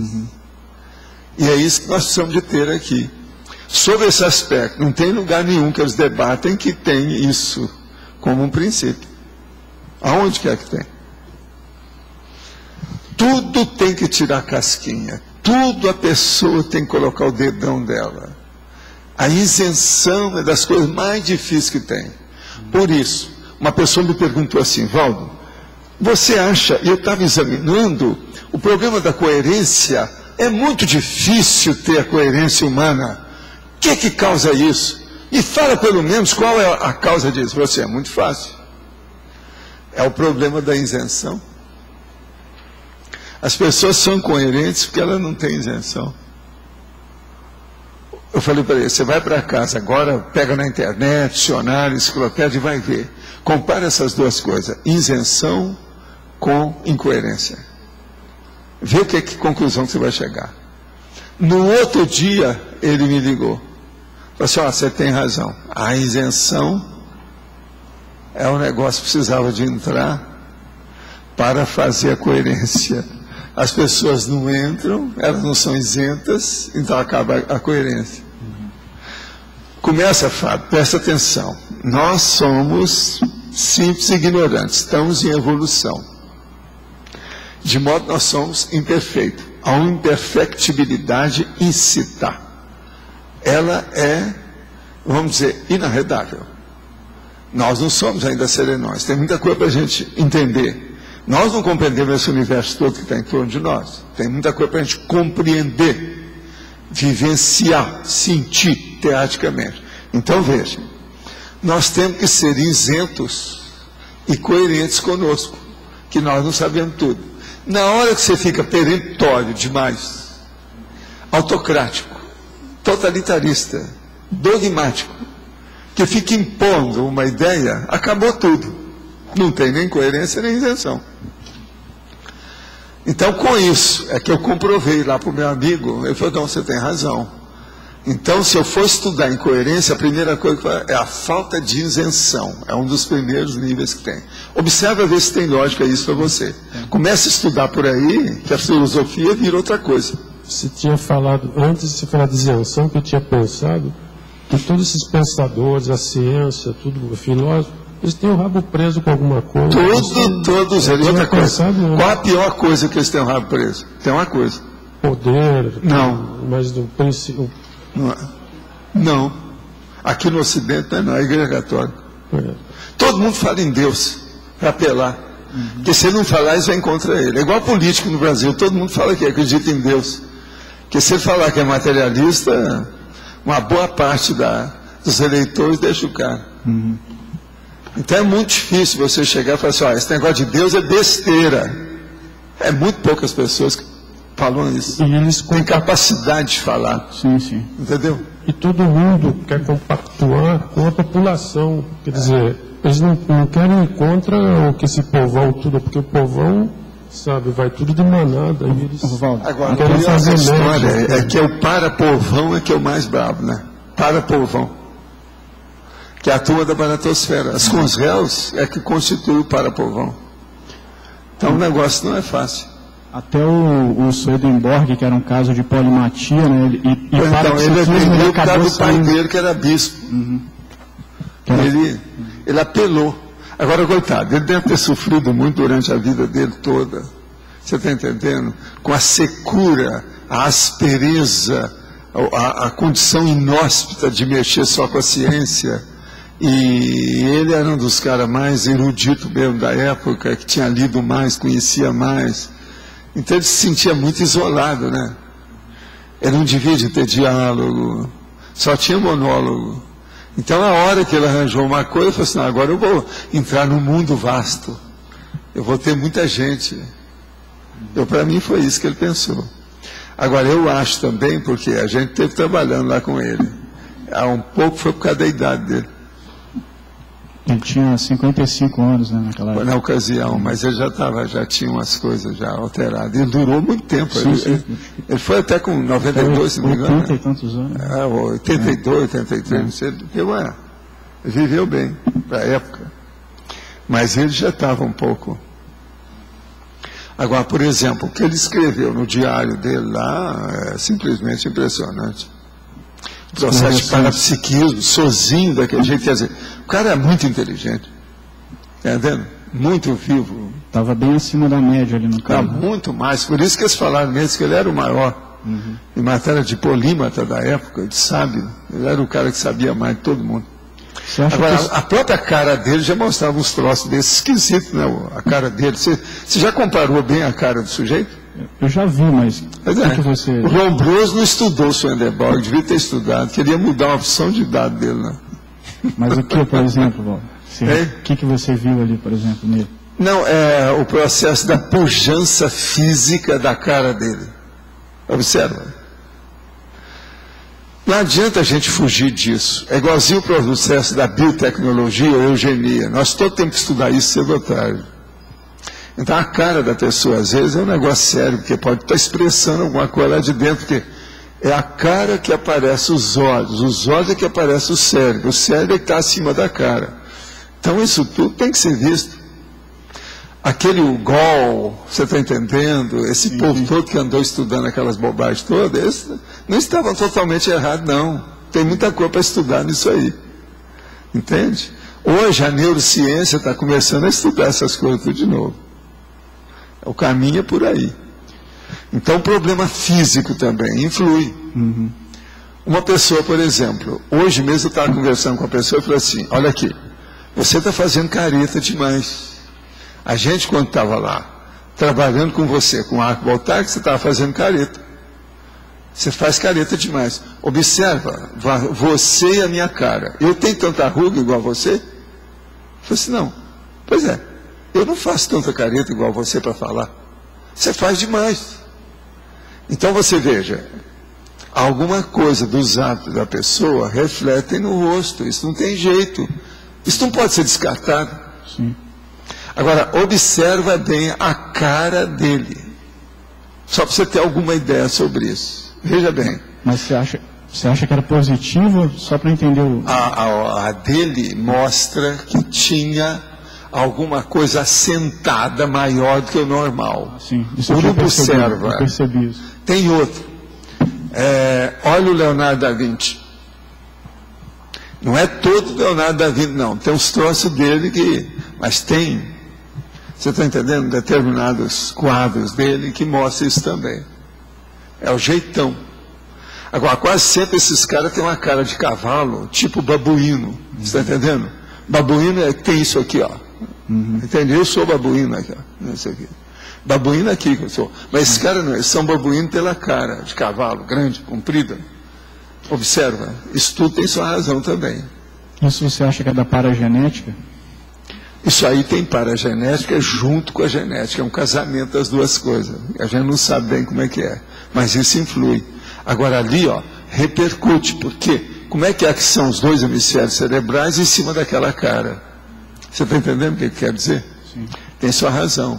E é isso que nós precisamos de ter aqui. Sobre esse aspecto, não tem lugar nenhum que eles debatem que tem isso como um princípio. Aonde quer que tem? Tudo tem que tirar casquinha, tudo a pessoa tem que colocar o dedão dela. A isenção é das coisas mais difíceis que tem. Por isso, uma pessoa me perguntou assim: Valdo, você acha, e eu estava examinando, o problema da coerência, é muito difícil ter a coerência humana. O que causa isso? E fala pelo menos qual é a causa disso. Você, é muito fácil. É o problema da isenção. As pessoas são coerentes porque elas não têm isenção. Eu falei para ele: você vai para casa agora, pega na internet, dicionário, enciclopédia e vai ver. Compara essas duas coisas, isenção com incoerência. Vê que conclusão que você vai chegar. No outro dia, ele me ligou. Falou assim: você tem razão. A isenção é um negócio que precisava de entrar para fazer a coerência. As pessoas não entram, elas não são isentas, então acaba a coerência. Começa, Fábio, presta atenção. Nós somos simples e ignorantes, estamos em evolução. De modo que nós somos imperfeitos. A imperfectibilidade incita. Ela é, vamos dizer, inarredável. Nós não somos ainda serenões. Tem muita coisa para a gente entender. Nós não compreendemos esse universo todo que está em torno de nós. Tem muita coisa para a gente compreender, vivenciar, sentir teatricamente. Então veja, nós temos que ser isentos e coerentes conosco, que nós não sabemos tudo. Na hora que você fica perentório demais, autocrático, totalitarista, dogmático, que fica impondo uma ideia, acabou tudo. Não tem nem coerência nem isenção. Então, com isso, é que eu comprovei lá para o meu amigo. Ele falou: não, você tem razão. Então, se eu for estudar incoerência, a primeira coisa é a falta de isenção. É um dos primeiros níveis que tem. Observa, ver se tem lógica isso para você. Comece a estudar por aí, que a filosofia vira outra coisa. Você tinha falado, antes de você falar de isenção, que eu tinha pensado que todos esses pensadores, a ciência, tudo, filósofo, eles têm o rabo preso com alguma coisa. Todos eles. Outra coisa. Qual a pior coisa que eles têm o rabo preso? Tem uma coisa. Poder. Não. Mas do princípio. Não. Aqui no Ocidente não é igreja católica. Todo mundo fala em Deus para apelar. Porque se ele não falar, eles vão contra ele. É igual político no Brasil. Todo mundo fala que acredita em Deus. Porque se ele falar que é materialista, uma boa parte dos eleitores deixa o cara. Então é muito difícil você chegar e falar assim: esse negócio de Deus é besteira. É muito poucas pessoas que falam isso. E eles têm capacidade de falar. Sim, sim. Entendeu? E todo mundo quer compactuar com a população. Quer dizer, eles não querem ir contra o que esse povão tudo, porque o povão, sabe, vai tudo de manada. E eles agora, querem fazer história é que o para-povão é que é o mais bravo, né? Para-povão. Que é a turma da baratosfera. As consréus é que constitui o para-povão. Então o negócio não é fácil. Até o Swedenborg, que era um caso de polimatia, né? Então ele vendeu o caso do pai dele, que era bispo. Ele apelou. Agora, coitado, ele deve ter sofrido muito durante a vida dele toda. Você está entendendo? Com a secura, a aspereza, a condição inóspita de mexer só com a ciência. E ele era um dos caras mais eruditos mesmo da época, que tinha lido mais, conhecia mais. Então ele se sentia muito isolado, né? Ele não devia de ter diálogo, só tinha monólogo. Então a hora que ele arranjou uma coisa, ele falou assim: agora eu vou entrar num mundo vasto, eu vou ter muita gente. Para mim foi isso que ele pensou. Agora eu acho também, porque a gente esteve trabalhando lá com ele, há um pouco foi por causa da idade dele. Ele tinha 55 anos, né, naquela época. Na ocasião, mas ele já tinha umas coisas já alteradas. Ele durou muito tempo. Ele foi até com 92, se não me engano. 80 e tantos anos. 82, 83, não sei. Ele viveu bem para a época. Mas ele já estava um pouco. Agora, por exemplo, o que ele escreveu no diário dele lá é simplesmente impressionante. Processo de parapsiquismo, sozinho daquele jeito. Quer dizer, o cara é muito inteligente. Está entendendo? Muito vivo. Estava bem acima da média ali no caso. Muito mais. Por isso que eles falaram mesmo que ele era o maior. Em matéria de polímata da época, de sábio. Ele era o cara que sabia mais de todo mundo. Agora, a própria cara dele já mostrava uns troços desses esquisitos, né? A cara dele. Você já comparou bem a cara do sujeito? Eu já vi, mas que você... O Lombroso não estudou o Swedenborg, devia ter estudado. Queria mudar uma opção de dado dele, né? Mas o que, por exemplo, Walter? O que você viu ali, por exemplo, nele? Não, é o processo da pujança física da cara dele. Observa. Não adianta a gente fugir disso. É igualzinho o processo da biotecnologia ou eugenia. Nós todo temos que estudar isso cedo ou tarde. Então a cara da pessoa, às vezes, é um negócio sério, porque pode estar expressando alguma coisa lá de dentro, porque é a cara que aparece os olhos é que aparece o cérebro é que está acima da cara. Então isso tudo tem que ser visto. Aquele Gol, você está entendendo? Esse povo todo que andou estudando aquelas bobagens todas, eles não estavam totalmente errados, não. Tem muita coisa para estudar nisso aí. Entende? Hoje a neurociência está começando a estudar essas coisas tudo de novo. O caminho é por aí. Então o problema físico também influi. Uma pessoa, por exemplo, hoje mesmo eu estava conversando com a pessoa e falei assim, olha aqui, você está fazendo careta demais. A gente, quando estava lá, trabalhando com você, com arco voltaico, você estava fazendo careta. Você faz careta demais. Observa, você e a minha cara. Eu tenho tanta ruga igual a você? Eu falei assim, não. Pois é, eu não faço tanta careta igual a você para falar. Você faz demais. Então você veja, alguma coisa dos hábitos da pessoa refletem no rosto. Isso não tem jeito. Isso não pode ser descartado. Sim. Agora, observa bem a cara dele. Só para você ter alguma ideia sobre isso. Veja bem. Mas você acha que era positivo, só para entender o... A dele mostra que tinha alguma coisa assentada maior do que o normal. Sim, isso observa. Eu percebi isso. Tem outro. Olha o Leonardo da Vinci. Não é todo Leonardo da Vinci, não. Tem uns troços dele que... Mas tem... Você está entendendo? Determinados quadros dele que mostram isso também. É o jeitão. Agora, quase sempre esses caras têm uma cara de cavalo, tipo babuíno. Você está entendendo? Babuíno tem isso aqui, ó. Entende? Eu sou babuíno aqui, ó. Isso aqui. Babuíno aqui que eu sou. Mas esses caras não, eles são babuíno pela cara, de cavalo, grande, comprida. Observa, isso tudo tem sua razão também. Isso você acha que é da paragenética? Isso aí tem paragenética junto com a genética, é um casamento das duas coisas. A gente não sabe bem como é que é, mas isso influi. Agora ali, ó, repercute, porque como é que são os dois hemisférios cerebrais em cima daquela cara? Você está entendendo o que quer dizer? Sim. Tem sua razão.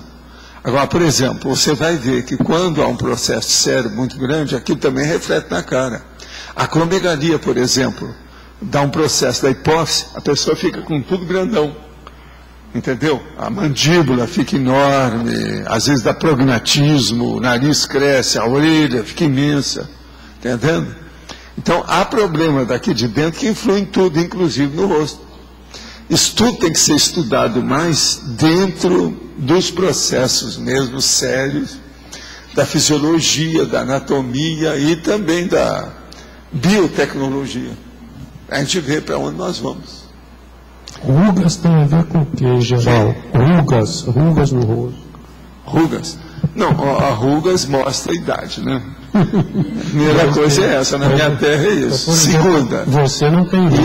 Agora, por exemplo, você vai ver que quando há um processo de cérebro muito grande, aquilo também reflete na cara. A acromegalia, por exemplo, dá um processo da hipófise, a pessoa fica com tudo grandão. Entendeu? A mandíbula fica enorme, às vezes dá prognatismo, o nariz cresce, a orelha fica imensa. Entendendo? Então, há problema daqui de dentro que influem em tudo, inclusive no rosto. Isso tudo tem que ser estudado mais dentro dos processos mesmo sérios, da fisiologia, da anatomia e também da biotecnologia. A gente vê para onde nós vamos. Rugas tem a ver com o que, em geral? Rugas no rosto. Rugas? Não, a rugas mostra a idade, né? Primeira coisa é essa, na minha terra é isso. Segunda, você não tem ruga.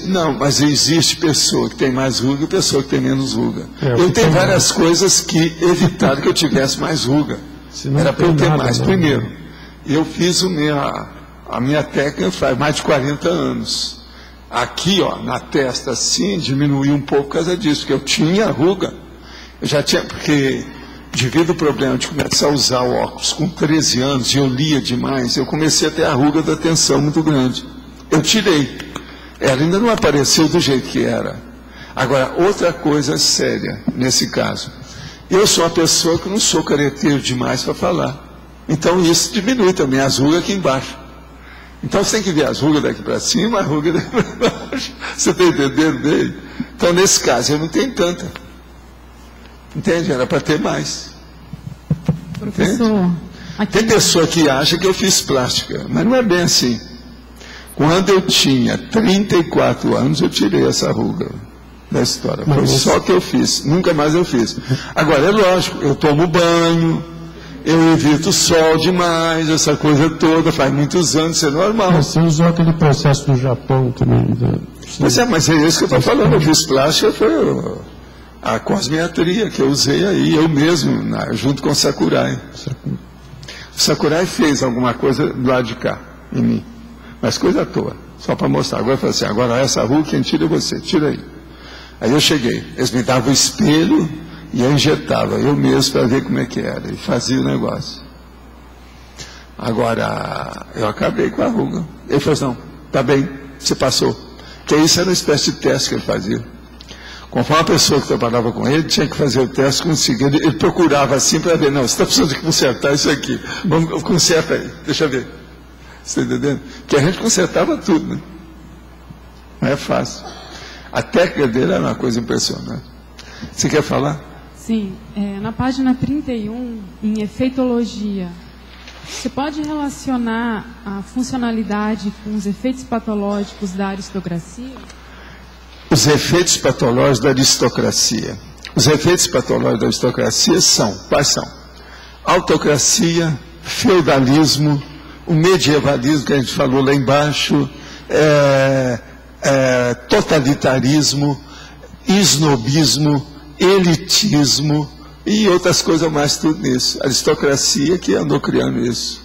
Não, mas existe pessoa que tem mais ruga e pessoa que tem menos ruga. Eu tenho várias coisas que evitaram que eu tivesse mais ruga. Era para eu ter mais. Primeiro, eu fiz a minha técnica faz mais de 40 anos. Aqui, ó, na testa assim, diminuiu um pouco por causa disso, porque eu tinha ruga. Eu já tinha, porque devido ao problema de começar a usar o óculos com 13 anos, e eu lia demais, eu comecei a ter a ruga da atenção muito grande. Eu tirei. Ela ainda não apareceu do jeito que era. Agora, outra coisa séria, nesse caso. Eu sou uma pessoa que não sou careteiro demais para falar. Então, isso diminui também as rugas aqui embaixo. Então você tem que ver as rugas daqui para cima, as rugas daqui para baixo. Você está entendendo bem? Então, nesse caso, eu não tenho tanta. Entende? Era para ter mais. Professor, tem pessoa que acha que eu fiz plástica, mas não é bem assim. Quando eu tinha 34 anos, eu tirei essa ruga da história. Foi só que eu fiz, nunca mais eu fiz. Agora, é lógico, eu tomo banho, eu evito o sol demais, essa coisa toda, faz muitos anos, isso é normal. Você usou aquele processo do Japão também. Mas é isso que eu estou falando, eu fiz plástica, foi a cosmiatria que eu usei aí, eu mesmo, junto com o Sakurai. O Sakurai fez alguma coisa do lado de cá, em mim. Mas coisa à toa, só para mostrar. Agora eu falei assim, agora essa rua quem tira é você, tira aí. Aí eu cheguei, eles me davam o espelho e eu injetava, eu mesmo para ver como é que era, e fazia o negócio. Agora, eu acabei com a ruga. Ele falou assim, não, tá bem, você passou. Porque isso era uma espécie de teste que ele fazia. Conforme a pessoa que trabalhava com ele, tinha que fazer o teste, conseguia. Ele procurava assim para ver, não, você está precisando de consertar isso aqui. Vamos, conserta aí, deixa eu ver. Você está entendendo? Porque a gente consertava tudo, né? Não é fácil. A técnica dele era uma coisa impressionante. Você quer falar? Sim. Na página 31, em efeitologia, você pode relacionar a funcionalidade com os efeitos patológicos da aristocracia? Os efeitos patológicos da aristocracia. Os efeitos patológicos da aristocracia são, quais são? Autocracia, feudalismo, o medievalismo que a gente falou lá embaixo, totalitarismo, snobismo, elitismo e outras coisas mais, tudo nisso. A aristocracia que andou criando isso.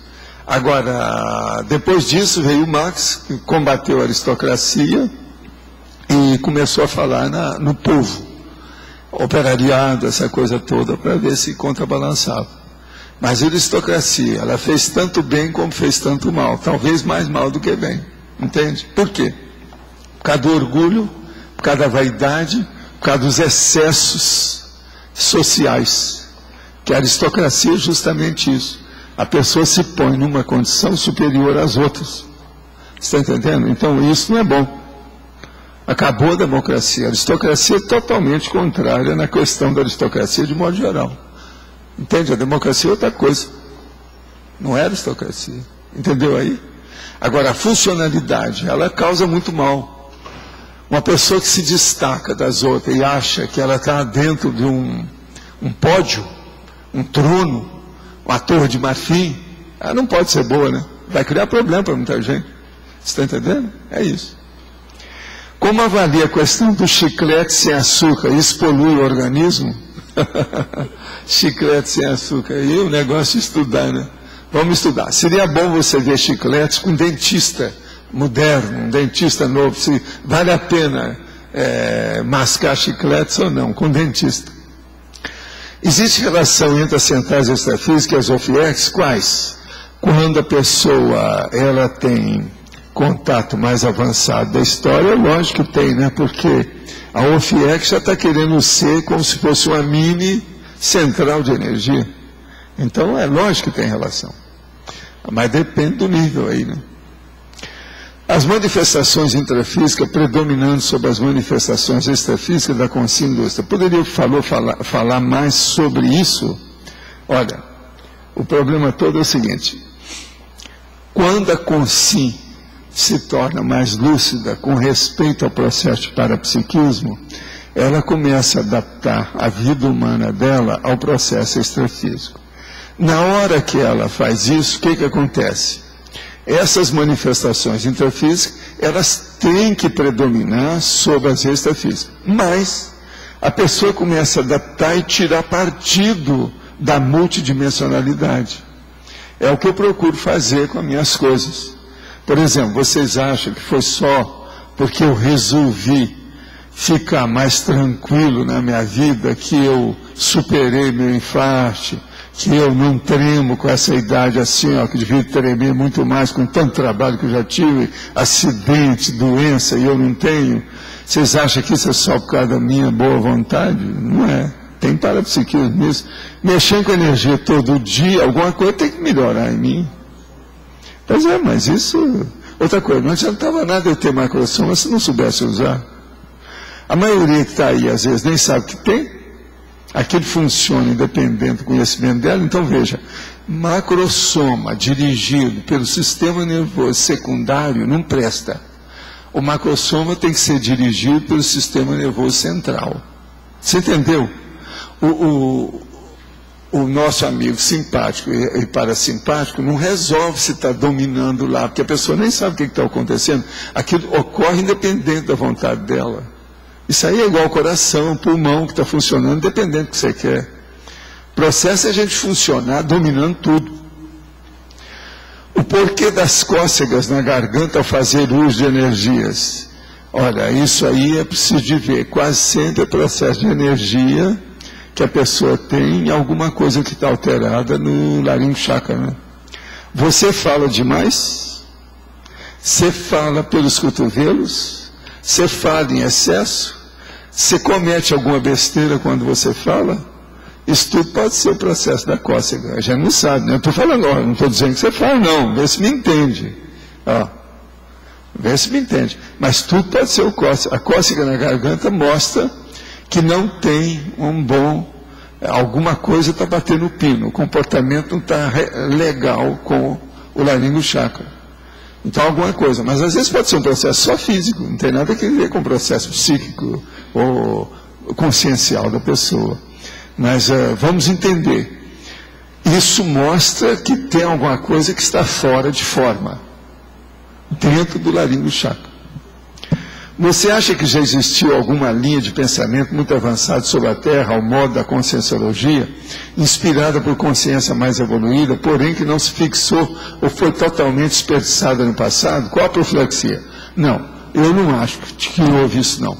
Agora, depois disso veio Marx, que combateu a aristocracia e começou a falar no povo, operariado, essa coisa toda, para ver se contrabalançava. Mas a aristocracia, ela fez tanto bem como fez tanto mal, talvez mais mal do que bem, entende? Por quê? Por causa do orgulho, por causa da vaidade, por causa dos excessos sociais, que a aristocracia é justamente isso. A pessoa se põe numa condição superior às outras. Você está entendendo? Então isso não é bom. Acabou a democracia. A aristocracia é totalmente contrária na questão da aristocracia de modo geral. Entende? A democracia é outra coisa. Não é aristocracia. Entendeu aí? Agora, a funcionalidade, ela causa muito mal. Uma pessoa que se destaca das outras e acha que ela está dentro de um pódio, um trono, uma torre de marfim, ela não pode ser boa, né? Vai criar problema para muita gente. Você está entendendo? É isso. Como avalia a questão do chiclete sem açúcar? Isso polui o organismo? Chiclete sem açúcar. E o negócio de estudar, né? Vamos estudar. Seria bom você ver chicletes com um dentista moderno, um dentista novo. Se vale a pena mascar chicletes ou não, com dentista. Existe relação entre as centrais extrafísicas e as OFIEX? Quais? Quando a pessoa ela tem contato mais avançado da história, lógico que tem, né? Porque a OFIEX já está querendo ser como se fosse uma mini central de energia. Então, é lógico que tem relação. Mas depende do nível aí, né? As manifestações intrafísicas predominando sobre as manifestações extrafísicas da consciência indústria. Poderia falar mais sobre isso? Olha, o problema todo é o seguinte. Quando a consciência se torna mais lúcida com respeito ao processo de parapsiquismo, ela começa a adaptar a vida humana dela ao processo extrafísico. Na hora que ela faz isso, o que acontece? Essas manifestações intrafísicas, elas têm que predominar sobre as extrafísicas. Mas a pessoa começa a adaptar e tirar partido da multidimensionalidade. É o que eu procuro fazer com as minhas coisas. Por exemplo, vocês acham que foi só porque eu resolvi ficar mais tranquilo na minha vida que eu superei meu infarto, que eu não tremo com essa idade assim, ó, que devia tremer muito mais com tanto trabalho que eu já tive, acidente, doença, e eu não tenho? Vocês acham que isso é só por causa da minha boa vontade? Não é. Tem parapsiquismo nisso. Mexendo com energia todo dia, alguma coisa tem que melhorar em mim. Pois é, mas isso... Outra coisa, não adiantava nada eu ter macrosoma se não soubesse usar. A maioria que está aí, às vezes, nem sabe que tem. aquilo funciona independente do conhecimento dela. Então, veja, macrossoma dirigido pelo sistema nervoso secundário não presta. O macrossoma tem que ser dirigido pelo sistema nervoso central. Você entendeu? O nosso amigo simpático e parasimpático não resolve se está dominando lá, porque a pessoa nem sabe o que está acontecendo. Aquilo ocorre independente da vontade dela. Isso aí é igual ao coração, pulmão que está funcionando independente do que você quer. O processo é a gente funcionar dominando tudo. O porquê das cócegas na garganta ao fazer uso de energias? Olha, isso aí é preciso de ver. Quase sempre é processo de energia que a pessoa tem em alguma coisa que está alterada no laringe chakra, né? Você fala demais? Você fala pelos cotovelos? Você fala em excesso? Você comete alguma besteira quando você fala? Isso tudo pode ser o processo da cócega. A gente não sabe, né? Eu estou falando, ó, não estou dizendo que você fala, não. Vê se me entende. Ó, vê se me entende. Mas tudo pode ser o cócega. A cócega na garganta mostra que não tem um bom, alguma coisa está batendo o pino, o comportamento não está legal com o laringe chakra. Então alguma coisa, mas às vezes pode ser um processo só físico, não tem nada a ver com o processo psíquico ou consciencial da pessoa. Mas vamos entender, isso mostra que tem alguma coisa que está fora de forma, dentro do laringe chakra. Você acha que já existiu alguma linha de pensamento muito avançada sobre a Terra, ao modo da conscienciologia, inspirada por consciência mais evoluída, porém que não se fixou ou foi totalmente desperdiçada no passado? Qual a profilaxia? Não, eu não acho que houve isso, não.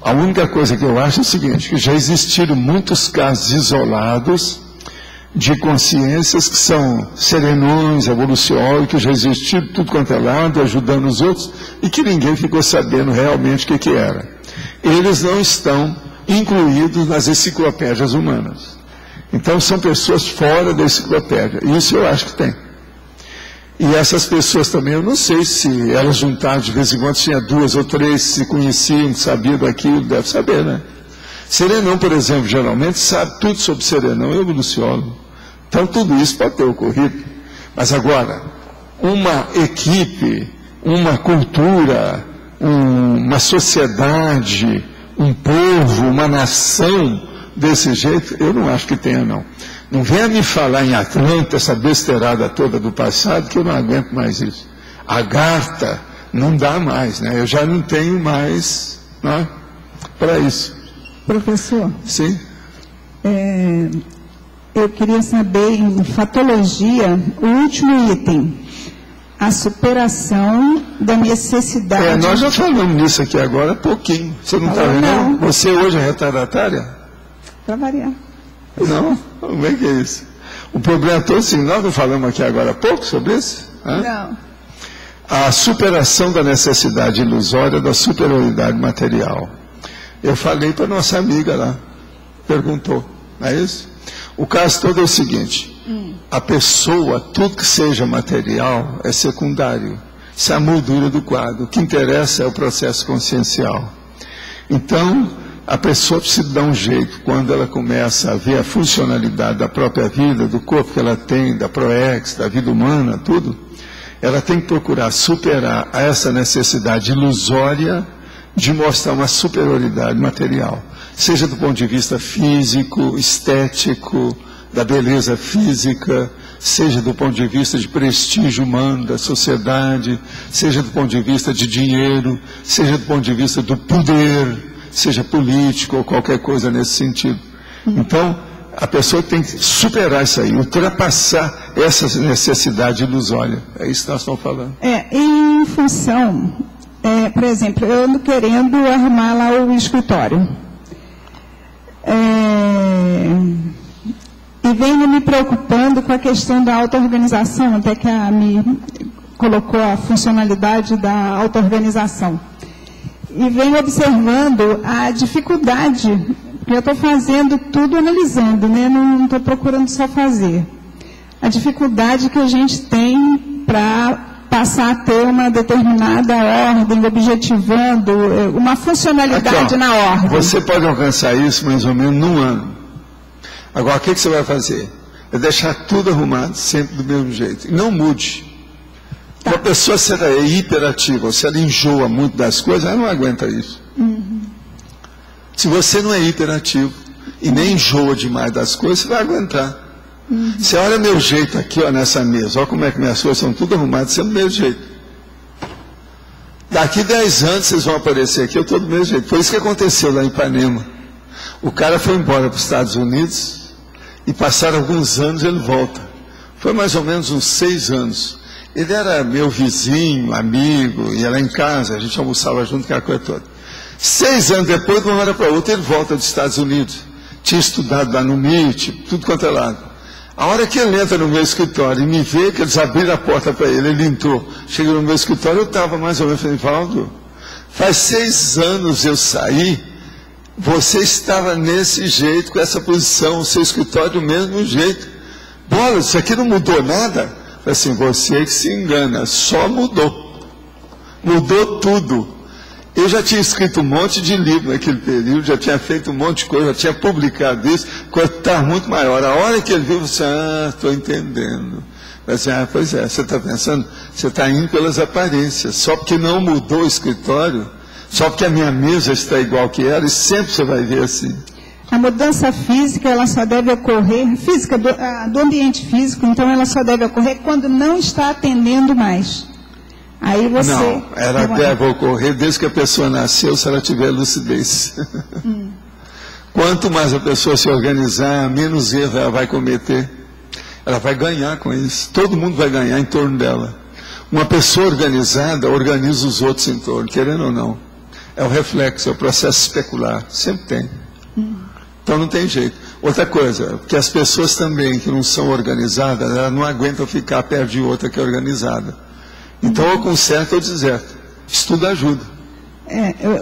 A única coisa que eu acho é o seguinte, que já existiram muitos casos isolados de consciências que são serenões, evoluciólogos, que já existiram tudo quanto é lado, ajudando os outros, e que ninguém ficou sabendo realmente o que era. Eles não estão incluídos nas enciclopédias humanas. Então são pessoas fora da enciclopédia. Isso eu acho que tem. E essas pessoas também, eu não sei se elas juntaram de vez em quando, tinha 2 ou 3, se conheciam, sabiam daquilo, deve saber, né? Serenão, por exemplo, geralmente sabe tudo sobre serenão e evoluciólogo. Então, tudo isso pode ter ocorrido. Mas agora, uma equipe, uma cultura, uma sociedade, um povo, uma nação desse jeito, eu não acho que tenha, não. Não venha me falar em Atlanta, essa besteirada toda do passado, que eu não aguento mais isso. Agartha, não dá mais, né? Eu já não tenho mais, né, para isso. Professor? Sim. Eu queria saber, em fatologia, o último item, a superação da necessidade... nós já falamos nisso aqui agora há pouquinho. Você não está vendo? Não. Você hoje é retardatária? Para variar. Não? Como é que é isso? O problema todo, assim, nós não falamos aqui agora há pouco sobre isso? Não. A superação da necessidade ilusória da superioridade material. Eu falei para nossa amiga lá, perguntou, não é isso? O caso todo é o seguinte, a pessoa, tudo que seja material, é secundário. Isso é a moldura do quadro. O que interessa é o processo consciencial. Então, a pessoa precisa dar um jeito, quando ela começa a ver a funcionalidade da própria vida, do corpo que ela tem, da ProEx, da vida humana, tudo, ela tem que procurar superar essa necessidade ilusória de mostrar uma superioridade material, seja do ponto de vista físico, estético, da beleza física, seja do ponto de vista de prestígio humano da sociedade, seja do ponto de vista de dinheiro, seja do ponto de vista do poder, seja político ou qualquer coisa nesse sentido. Então, a pessoa tem que superar isso aí, ultrapassar essa necessidade ilusória. É isso que nós estamos falando. Em função... por exemplo, eu ando querendo arrumar lá o escritório. E venho me preocupando com a questão da auto-organização, até que a me colocou a funcionalidade da auto-organização. E venho observando a dificuldade, porque eu estou fazendo tudo analisando, né? Não estou procurando só fazer. A dificuldade que a gente tem para passar a ter uma determinada ordem, objetivando uma funcionalidade na ordem. Você pode alcançar isso mais ou menos num ano. Agora, o que você vai fazer? É deixar tudo arrumado, sempre do mesmo jeito. E não mude. Tá. Uma pessoa, se ela é hiperativa, ou se ela enjoa muito das coisas, ela não aguenta isso. Se você não é hiperativo e nem enjoa demais das coisas, você vai aguentar. Você olha meu jeito aqui, ó, nessa mesa, olha como é que minhas coisas são tudo arrumadas, sempre do mesmo jeito. Daqui 10 anos vocês vão aparecer aqui, eu estou do mesmo jeito. Foi isso que aconteceu lá em Ipanema. O cara foi embora para os Estados Unidos e passaram alguns anos ele volta. Foi mais ou menos uns 6 anos. Ele era meu vizinho, amigo, ia lá em casa, a gente almoçava junto, aquela coisa toda. 6 anos depois, de uma hora para outra, ele volta dos Estados Unidos. Tinha estudado lá no MIT, tudo quanto é lado. A hora que ele entra no meu escritório e me vê, que eles abriram a porta para ele, ele entrou. Chegou no meu escritório, eu estava mais ou menos, falei, Valdo, faz 6 anos eu saí, você estava nesse jeito, com essa posição, o seu escritório do mesmo jeito. Bola, isso aqui não mudou nada? Falei assim, você que se engana, só mudou. Mudou tudo. Eu já tinha escrito um monte de livro naquele período, já tinha feito um monte de coisa, já tinha publicado isso, coisa que está muito maior. A hora que ele viu, você, estou entendendo. Assim, pois é, você está pensando, você está indo pelas aparências, só porque não mudou o escritório, só porque a minha mesa está igual que era, e sempre você vai ver assim. A mudança física, ela só deve ocorrer, física do ambiente físico, então ela só deve ocorrer quando não está atendendo mais. Aí você... Não, ela deve ocorrer desde que a pessoa nasceu, se ela tiver lucidez. Quanto mais a pessoa se organizar, menos erro ela vai cometer. Ela vai ganhar com isso. Todo mundo vai ganhar em torno dela. Uma pessoa organizada organiza os outros em torno, querendo ou não. É o reflexo, é o processo especular. Sempre tem. Então não tem jeito. Outra coisa, porque as pessoas também que não são organizadas, elas não aguentam ficar perto de outra que é organizada. Então, ou conserta ou deserta. Isso ajuda.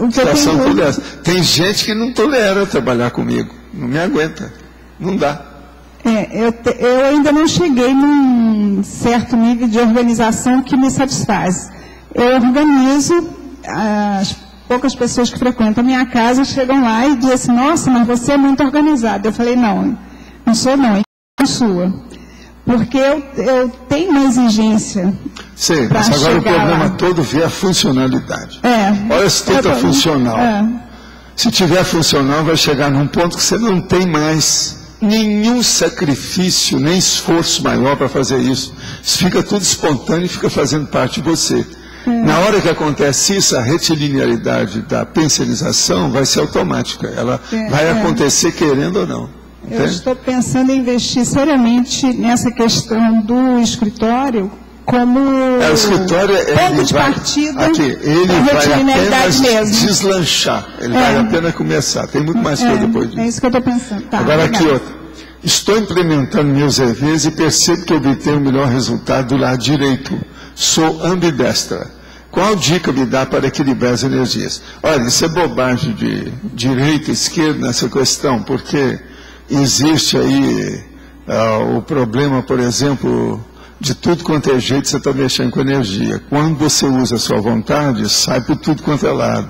O que eu tenho... Tem gente que não tolera trabalhar comigo. Não me aguenta. Não dá. Eu ainda não cheguei num certo nível de organização que me satisfaz. Eu organizo, as poucas pessoas que frequentam a minha casa chegam lá e dizem assim, nossa, mas você é muito organizada. Eu falei, não sou não, é sua. Porque eu tenho uma exigência. Sim, mas agora o problema todo vê a funcionalidade. Olha se tudo está funcional. Se tiver funcional, vai chegar num ponto que você não tem mais nenhum sacrifício, nem esforço maior para fazer isso. Isso fica tudo espontâneo e fica fazendo parte de você. Na hora que acontece isso, a retilinearidade da pensionização vai ser automática. Ela vai acontecer querendo ou não. Eu estou pensando em investir seriamente nessa questão do escritório como o escritório ponto de partida. Ele vai apenas deslanchar, ele vai apenas começar. Tem muito mais coisa depois disso. É isso que eu estou pensando. Tá, agora aqui outra. Estou implementando meus EVs e percebo que obtenho o melhor resultado do lado direito. Sou ambidestra. Qual dica me dá para equilibrar as energias? Olha, isso é bobagem de direita e esquerda nessa questão, porque existe aí o problema, por exemplo, de tudo quanto é jeito você está mexendo com energia. Quando você usa a sua vontade, sai por tudo quanto é lado.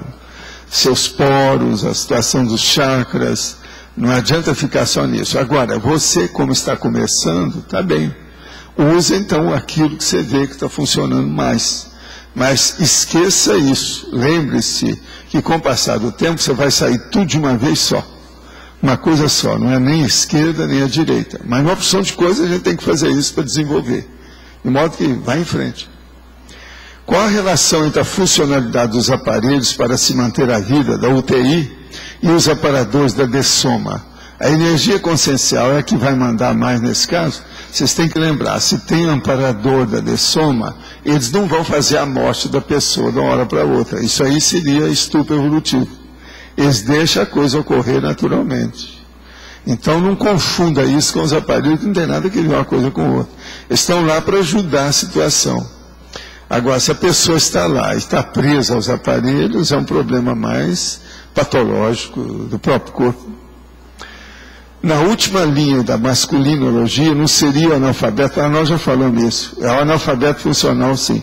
Seus poros, a situação dos chakras, não adianta ficar só nisso. Agora, você, como está começando, está bem. Usa então aquilo que você vê que está funcionando mais. Mas esqueça isso. Lembre-se que com o passar do tempo você vai sair tudo de uma vez só. Uma coisa só, não é nem a esquerda nem a direita. Mas uma opção de coisa a gente tem que fazer isso para desenvolver. De modo que vai em frente. Qual a relação entre a funcionalidade dos aparelhos para se manter a vida, da UTI, e os aparadores da dessoma? A energia consciencial é a que vai mandar mais nesse caso? Vocês têm que lembrar, se tem amparador da dessoma, eles não vão fazer a morte da pessoa de uma hora para outra. Isso aí seria estupro evolutivo. Eles deixam a coisa ocorrer naturalmente. Então não confunda isso com os aparelhos, que não tem nada a ver uma coisa com outra. Eles estão lá para ajudar a situação. Agora, se a pessoa está lá e está presa aos aparelhos, é um problema mais patológico do próprio corpo. Na última linha da masculinologia, não seria o analfabeto, nós já falamos isso, é o analfabeto funcional, sim.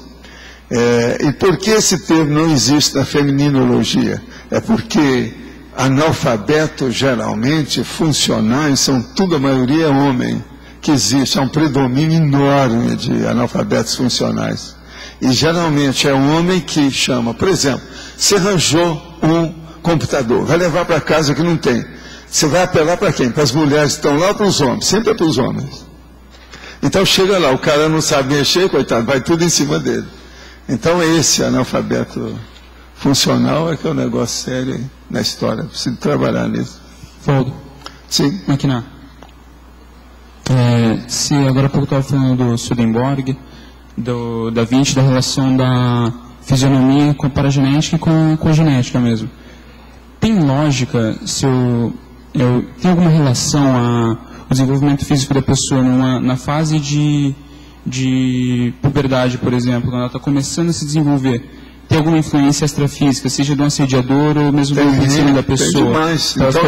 E por que esse termo não existe na femininologia? É porque analfabeto, geralmente, funcionais, são tudo, a maioria é homem, que existe, há um predomínio enorme de analfabetos funcionais. E geralmente é um homem que chama, por exemplo, você arranjou um computador, vai levar para casa que não tem. Você vai apelar para quem? Para as mulheres que estão lá ou para os homens? Sempre é para os homens. Então chega lá, o cara não sabe mexer, coitado, vai tudo em cima dele. Então esse analfabeto funcional é que é um negócio sério aí na história. Preciso trabalhar nisso. Valdo. Sim. Maquinar. Se agora há pouco estava falando do Swedenborg, do Da Vinci, da relação da fisionomia com a paragenética e com a genética mesmo. Tem lógica, tem alguma relação ao desenvolvimento físico da pessoa na fase de puberdade, por exemplo, quando ela está começando a se desenvolver? Tem alguma influência extrafísica, seja do assediador ou mesmo do pensamento da pessoa? Tem demais. Então,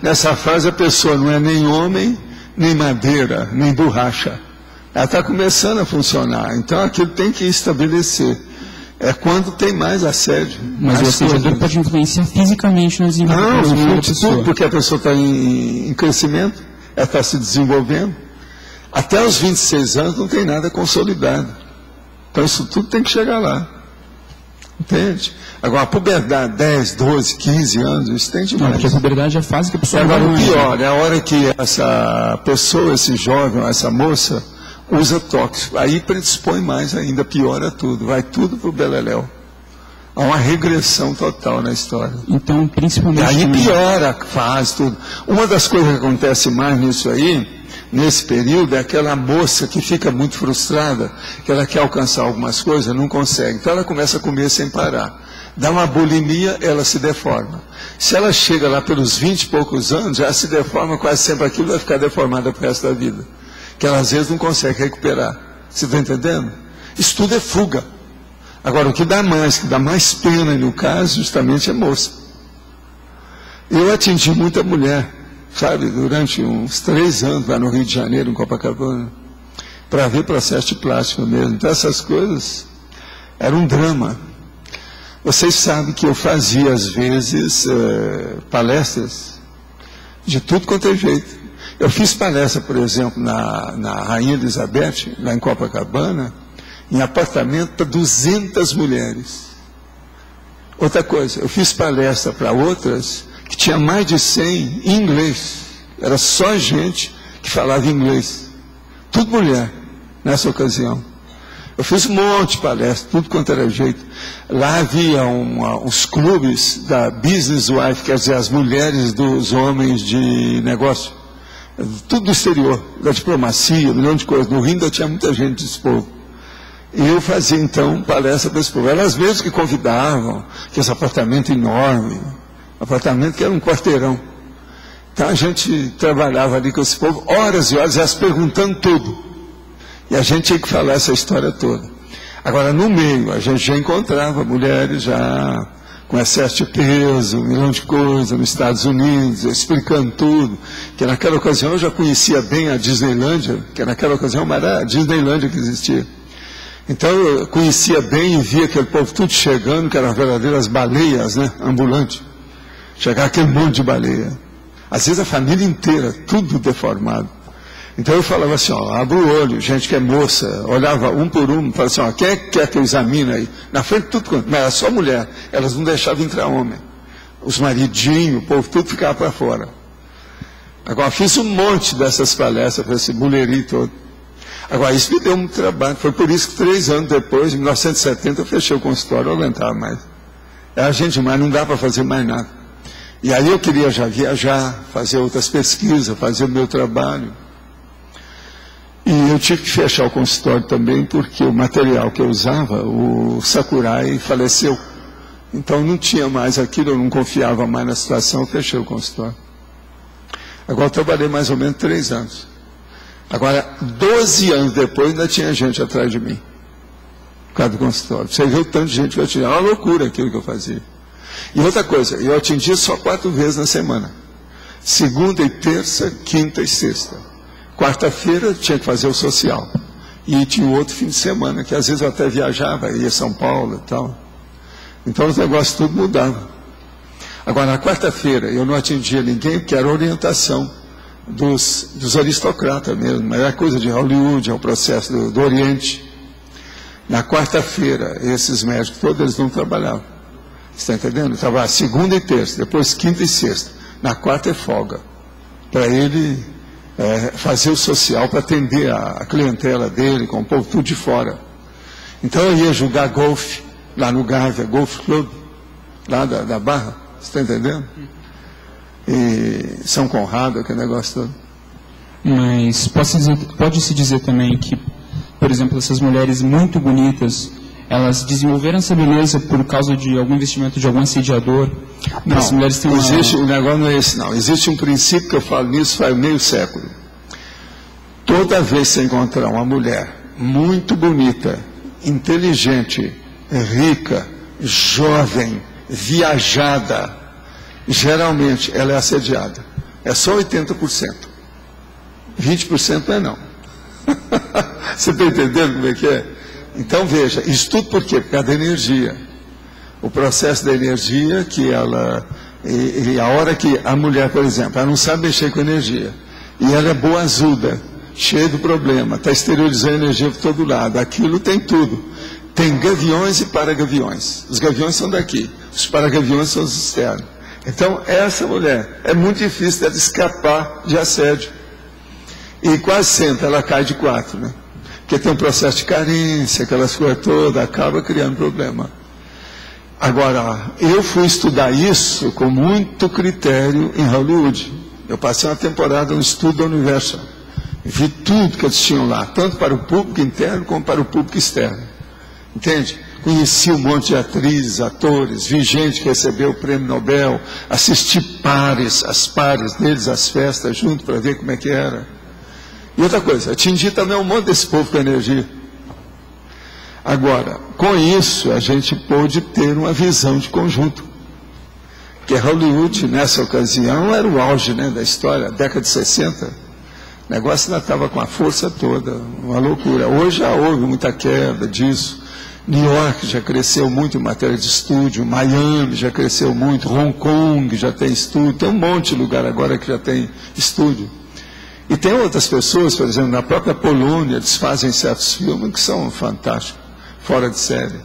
nessa fase a pessoa não é nem homem, nem madeira, nem borracha. Ela está começando a funcionar. Então aquilo tem que estabelecer. É quando tem mais assédio. Mas o assediador pode influenciar fisicamente no desenvolvimento da pessoa? Tudo, porque a pessoa está em crescimento, ela está se desenvolvendo. Até os 26 anos não tem nada consolidado. Então isso tudo tem que chegar lá. Entende? Agora, a puberdade, 10, 12, 15 anos, isso tem demais. Não, porque a puberdade é a fase que a pessoa... Agora, o pior, é a hora que essa pessoa, esse jovem, essa moça, usa tóxico. Aí predispõe mais ainda, piora tudo. Vai tudo para o beleléu. Há uma regressão total na história. Então, principalmente... E aí piora a fase, tudo. Uma das coisas que acontece mais nisso aí, nesse período, é aquela moça que fica muito frustrada, que ela quer alcançar algumas coisas, não consegue. Então ela começa a comer sem parar. Dá uma bulimia, ela se deforma. Se ela chega lá pelos 20 e poucos anos, já se deforma quase sempre aquilo, vai ficar deformada para o resto da vida. Que ela às vezes não consegue recuperar. Você está entendendo? Isso tudo é fuga. Agora, o que dá mais pena no caso, justamente é moça. Eu atingi muita mulher, sabe, durante uns 3 anos, lá no Rio de Janeiro, em Copacabana, para ver processo de plástico mesmo. Então, essas coisas eram um drama. Vocês sabem que eu fazia, às vezes, palestras de tudo quanto é jeito. Eu fiz palestra, por exemplo, na Rainha Elizabeth, lá em Copacabana, em apartamento para 200 mulheres. Outra coisa, eu fiz palestra para outras que tinha mais de 100 em inglês. Era só gente que falava inglês. Tudo mulher, nessa ocasião. Eu fiz um monte de palestras, tudo quanto era jeito. Lá havia uns clubes da business wife, quer dizer, as mulheres dos homens de negócio. Tudo do exterior, da diplomacia, um milhão de coisas. No Rio ainda tinha muita gente desse povo. E eu fazia, então, palestra para esse povo. Elas mesmas que convidavam, que esse apartamento enorme, apartamento que era um quarteirão. Então a gente trabalhava ali com esse povo, horas e horas, elas perguntando tudo. E a gente tinha que falar essa história toda. Agora, no meio, a gente já encontrava mulheres já com excesso de peso, um milhão de coisas, nos Estados Unidos, explicando tudo. Que naquela ocasião eu já conhecia bem a Disneylândia, que naquela ocasião era a Disneylândia que existia. Então eu conhecia bem e via aquele povo tudo chegando, que eram verdadeiras baleias, né, ambulantes. Chegar aquele monte de baleia. Às vezes a família inteira, tudo deformado. Então eu falava assim, ó, abre o olho, gente que é moça, olhava um por um, falava assim, ó, quem é que quer que eu examine aí? Na frente tudo quanto, mas era só mulher, elas não deixavam entrar homem. Os maridinhos, o povo, tudo ficava para fora. Agora fiz um monte dessas palestras para esse mulherio todo. Agora isso me deu muito trabalho, foi por isso que 3 anos depois, em 1970, eu fechei o consultório, eu não aguentava mais. Era gente demais, não dá para fazer mais nada. E aí eu queria já viajar, fazer outras pesquisas, fazer o meu trabalho. E eu tive que fechar o consultório também, porque o material que eu usava, o Sakurai, faleceu. Então não tinha mais aquilo, eu não confiava mais na situação, eu fechei o consultório. Agora eu trabalhei mais ou menos 3 anos. Agora, 12 anos depois, ainda tinha gente atrás de mim, por causa do consultório. Você viu o tanto de gente que eu tinha, era uma loucura aquilo que eu fazia. E outra coisa, eu atendia só 4 vezes na semana. Segunda e terça, quinta e sexta. Quarta-feira tinha que fazer o social. E tinha outro fim de semana, que às vezes eu até viajava, ia a São Paulo e tal. Então os negócios tudo mudavam. Agora, na quarta-feira, eu não atendia ninguém, porque era orientação dos aristocratas mesmo, era coisa de Hollywood, é o processo do Oriente. Na quarta-feira, esses médicos todos, eles não trabalhavam. Você está entendendo? Trabalhava segunda e terça, depois quinta e sexta. Na quarta é folga, para ele fazer o social, para atender a clientela dele, com o povo tudo de fora. Então eu ia jogar golfe, lá no Gávea, Golf Club, lá da Barra, você está entendendo? E São Conrado, aquele negócio todo. Mas pode-se dizer também que, por exemplo, essas mulheres muito bonitas, elas desenvolveram essa beleza por causa de algum investimento de algum assediador? Não, as mulheres têm o negócio não é esse, não. Existe um princípio que eu falo nisso faz meio século. Toda vez que você encontrar uma mulher muito bonita, inteligente, rica, jovem, viajada, geralmente ela é assediada. É só 80%. 20% não é não. Você está entendendo como é que é? Então veja, isso tudo por quê? Por causa da energia. O processo da energia que ela... E a hora que a mulher, por exemplo, ela não sabe mexer com energia. E ela é boazuda, cheia de problema, está exteriorizando energia por todo lado. Aquilo tem tudo. Tem gaviões e paragaviões. Os gaviões são daqui, os paragaviões são os externos. Então, essa mulher, é muito difícil dela escapar de assédio. E quase sempre ela cai de 4, né? Porque tem um processo de carência, aquelas coisas todas, acaba criando problema. Agora, eu fui estudar isso com muito critério em Hollywood. Eu passei uma temporada no estudo da Universal. Vi tudo que eles tinham lá, tanto para o público interno como para o público externo. Entende? Conheci um monte de atrizes, atores, vi gente que recebeu o prêmio Nobel, assisti as pares deles, as festas junto para ver como é que era. E outra coisa, atingi também um monte desse povo com energia. Agora, com isso, a gente pôde ter uma visão de conjunto. Porque Hollywood, nessa ocasião, era o auge, né, da história, década de 60. O negócio ainda estava com a força toda, uma loucura. Hoje já houve muita queda disso. New York já cresceu muito em matéria de estúdio, Miami já cresceu muito, Hong Kong já tem estúdio, tem um monte de lugar agora que já tem estúdio. E tem outras pessoas, por exemplo, na própria Polônia, eles fazem certos filmes que são fantásticos, fora de série.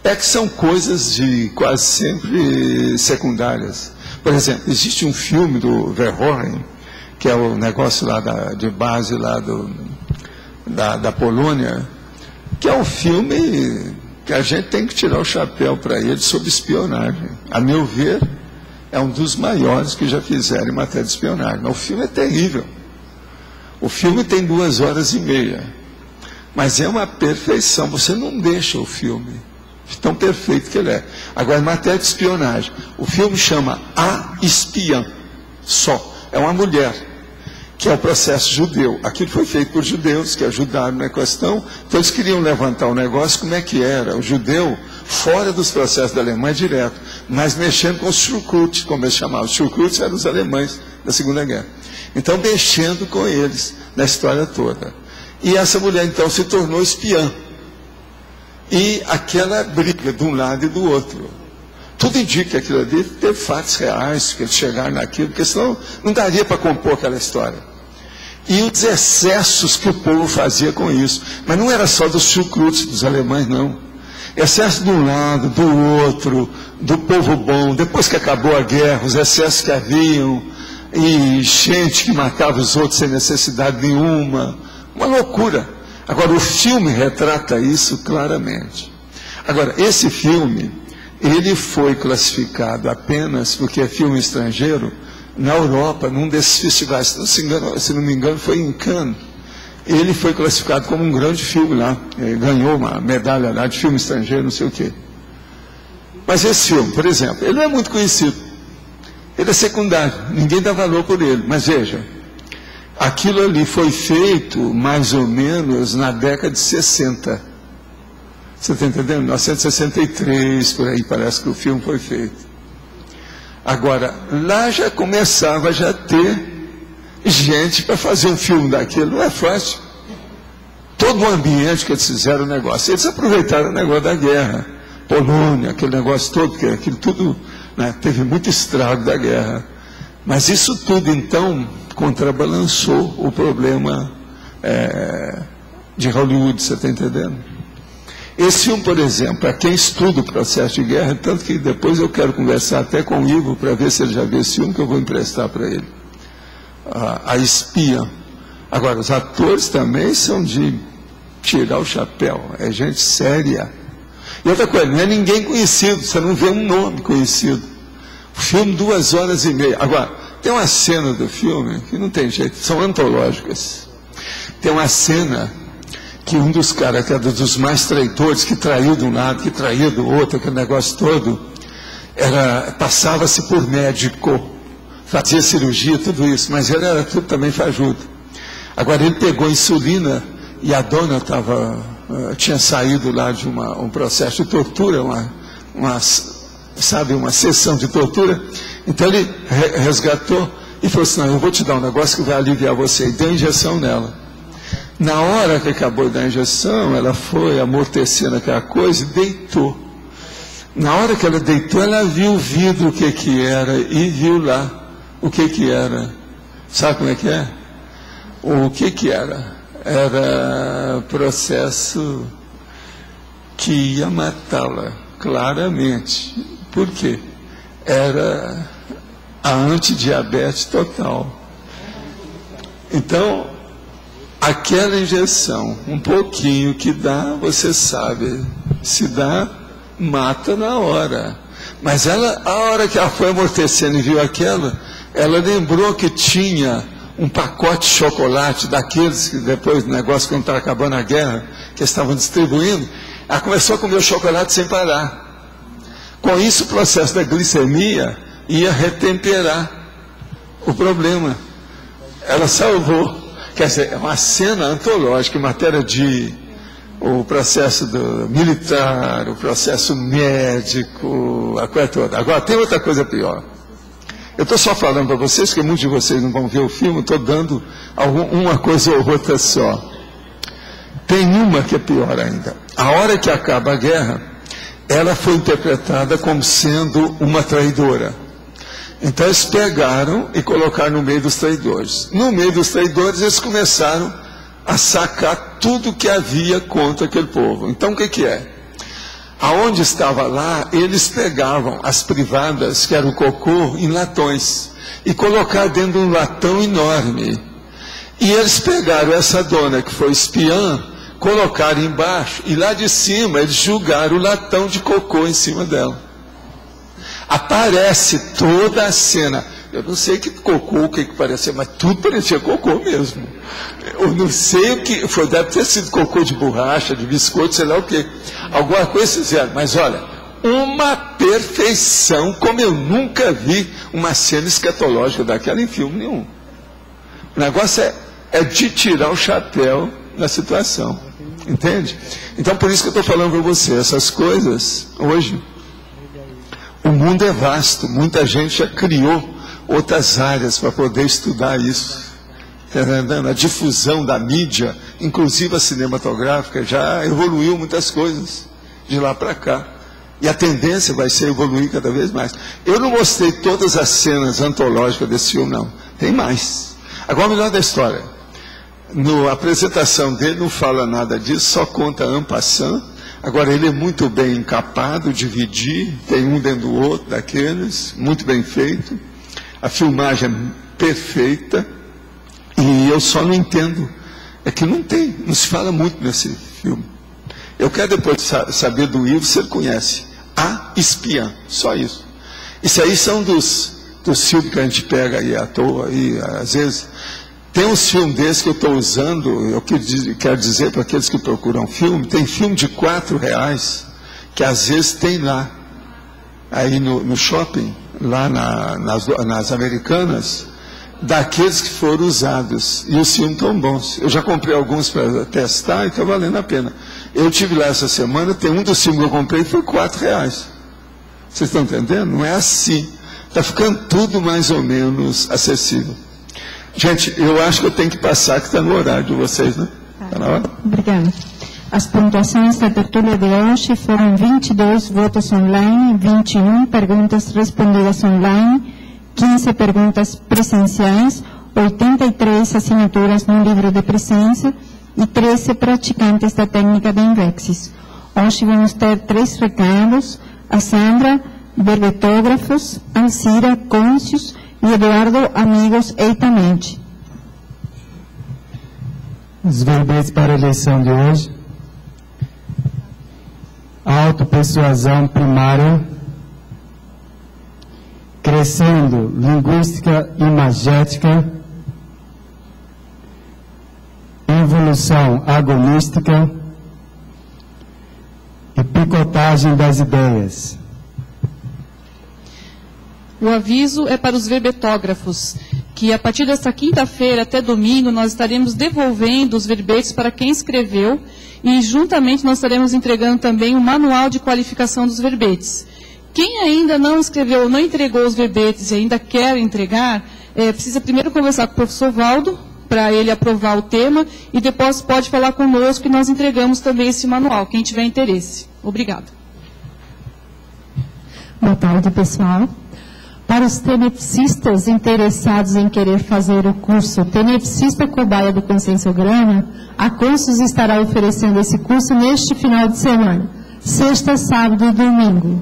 É que são coisas de quase sempre secundárias. Por exemplo, existe um filme do Verhoeven, que é o negócio lá de base lá da Polônia, que é um filme que a gente tem que tirar o chapéu para ele sobre espionagem. A meu ver, é um dos maiores que já fizeram em matéria de espionagem. Mas o filme é terrível. O filme tem 2h30. Mas é uma perfeição. Você não deixa o filme tão perfeito que ele é. Agora, em matéria de espionagem, o filme chama A Espiã. Só. É uma mulher, que é o processo judeu. Aquilo foi feito por judeus que ajudaram na questão. Então eles queriam levantar o negócio, como é que era? O judeu, fora dos processos da Alemanha direto, mas mexendo com os Schukrut, como eles chamavam. Os Schukrut eram os alemães da Segunda Guerra. Então, mexendo com eles na história toda. E essa mulher, então, se tornou espiã. E aquela briga de um lado e do outro. Tudo indica que aquilo ali teve fatos reais, que eles chegaram naquilo, porque senão não daria para compor aquela história. E os excessos que o povo fazia com isso. Mas não era só dos chucrutes, dos alemães, não. Excesso de um lado, do outro, do povo bom. Depois que acabou a guerra, os excessos que haviam, e gente que matava os outros sem necessidade nenhuma. Uma loucura. Agora, o filme retrata isso claramente. Agora, esse filme, ele foi classificado apenas porque é filme estrangeiro na Europa, num desses festivais, se não me engano, foi em Cannes. Ele foi classificado como um grande filme lá, ganhou uma medalha lá de filme estrangeiro, não sei o quê. Mas esse filme, por exemplo, ele não é muito conhecido. Ele é secundário, ninguém dá valor por ele. Mas veja, aquilo ali foi feito mais ou menos na década de 60. Você está entendendo? 1963, por aí parece que o filme foi feito. Agora, lá já começava a ter gente para fazer um filme daquilo. Não é fácil. Todo o ambiente que eles fizeram o negócio. Eles aproveitaram o negócio da guerra. Polônia, aquele negócio todo, porque aquilo tudo né? Teve muito estrago da guerra. Mas isso tudo, então, contrabalançou o problema de Hollywood, você está entendendo? Esse filme, por exemplo, para quem estuda o processo de guerra, tanto que depois eu quero conversar até com o Ivo para ver se ele já viu esse filme, que eu vou emprestar para ele. A Espia. Agora, os atores também são de tirar o chapéu, é gente séria. E outra coisa, não é ninguém conhecido, você não vê um nome conhecido. O filme, 2 horas e meia. Agora, tem uma cena do filme que não tem jeito, são antológicas. Tem uma cena que um dos caras, que era dos mais traidores, que traiu de um lado, que traiu do outro, aquele negócio todo, passava-se por médico, fazia cirurgia, tudo isso, mas ele era tudo também fajudo. Agora, ele pegou insulina e a dona tinha saído lá de um processo de tortura, uma sessão de tortura. Então ele resgatou e falou assim: não, eu vou te dar um negócio que vai aliviar você. E deu injeção nela. Na hora que acabou de dar a injeção, ela foi amortecendo aquela coisa e deitou. Na hora que ela deitou, ela viu o vidro, o que era, e viu lá o que era. Sabe como é que é? O que era? Era processo que ia matá-la, claramente. Por quê? Era a antidiabetes total. Então, aquela injeção, um pouquinho que dá, você sabe, se dá, mata na hora. Mas ela, a hora que ela foi amortecendo e viu aquela, ela lembrou que tinha um pacote de chocolate daqueles que depois do negócio, quando estava acabando a guerra, que estavam distribuindo, ela começou a comer o chocolate sem parar. Com isso, o processo da glicemia ia retemperar o problema. Ela salvou. Quer dizer, é uma cena antológica em matéria de o processo militar, o processo médico, a coisa toda. Agora, tem outra coisa pior. Eu estou só falando para vocês, porque muitos de vocês não vão ver o filme, estou dando uma coisa ou outra só. Tem uma que é pior ainda. A hora que acaba a guerra, ela foi interpretada como sendo uma traidora. Então eles pegaram e colocaram no meio dos traidores. No meio dos traidores eles começaram a sacar tudo que havia contra aquele povo. Então o que é? Aonde estava lá, eles pegavam as privadas, que era o cocô, em latões, e colocaram dentro de um latão enorme. E eles pegaram essa dona que foi espiã, colocaram embaixo, e lá de cima eles jogaram o latão de cocô em cima dela. Aparece toda a cena. Eu não sei que cocô, o que parecia, mas tudo parecia cocô mesmo. Eu não sei o que foi, deve ter sido cocô de borracha, de biscoito, sei lá o que. Alguma coisa fizeram, mas olha, uma perfeição, como eu nunca vi uma cena escatológica daquela em filme nenhum. O negócio é de tirar o chapéu na situação, entende? Então por isso que eu estou falando para você, essas coisas, hoje, o mundo é vasto, muita gente já criou outras áreas para poder estudar isso. A difusão da mídia, inclusive a cinematográfica, já evoluiu muitas coisas de lá para cá. E a tendência vai ser evoluir cada vez mais. Eu não mostrei todas as cenas antológicas desse filme, não. Tem mais. Agora, o melhor da história. Na apresentação dele não fala nada disso, só conta en passant. Agora, ele é muito bem encapado, dividir, tem um dentro do outro, daqueles, muito bem feito. A filmagem é perfeita, e eu só não entendo, é que não se fala muito nesse filme. Eu quero depois saber do Ivo se ele conhece. A Espiã, só isso. Isso aí são dos filmes que a gente pega aí à toa, e às vezes... Tem uns filmes desses que eu estou usando, eu quero dizer para aqueles que procuram filme, tem filme de R$4, que às vezes tem lá, aí no shopping, lá nas Americanas, daqueles que foram usados, e os filmes estão bons. Eu já comprei alguns para testar e está valendo a pena. Eu tive lá essa semana, tem um dos filmes que eu comprei que foi R$4. Vocês estão entendendo? Não é assim. Está ficando tudo mais ou menos acessível. Gente, eu acho que eu tenho que passar, que está no horário de vocês, né? Está na hora? Obrigada. As pontuações da tertúlia de hoje foram 22 votos online, 21 perguntas respondidas online, 15 perguntas presenciais, 83 assinaturas no livro de presença e 13 praticantes da técnica de Invexis. Hoje vamos ter 3 recados: a Sandra, verbetógrafos, Alcira, Côncios e Eduardo, amigos, eitamente. Os verbetes para a eleição de hoje: autopersuasão primária, crescendo linguística imagética, evolução agonística e picotagem das ideias. O aviso é para os verbetógrafos, que a partir desta quinta-feira até domingo nós estaremos devolvendo os verbetes para quem escreveu e juntamente nós estaremos entregando também o manual de qualificação dos verbetes. Quem ainda não escreveu ou não entregou os verbetes e ainda quer entregar, precisa primeiro conversar com o professor Valdo, para ele aprovar o tema, e depois pode falar conosco e nós entregamos também esse manual, quem tiver interesse. Obrigada. Boa tarde, pessoal. Para os tenepsistas interessados em querer fazer o curso Tenepsista Cobaia do Consensograma, a Consus estará oferecendo esse curso neste final de semana, sexta, sábado e domingo.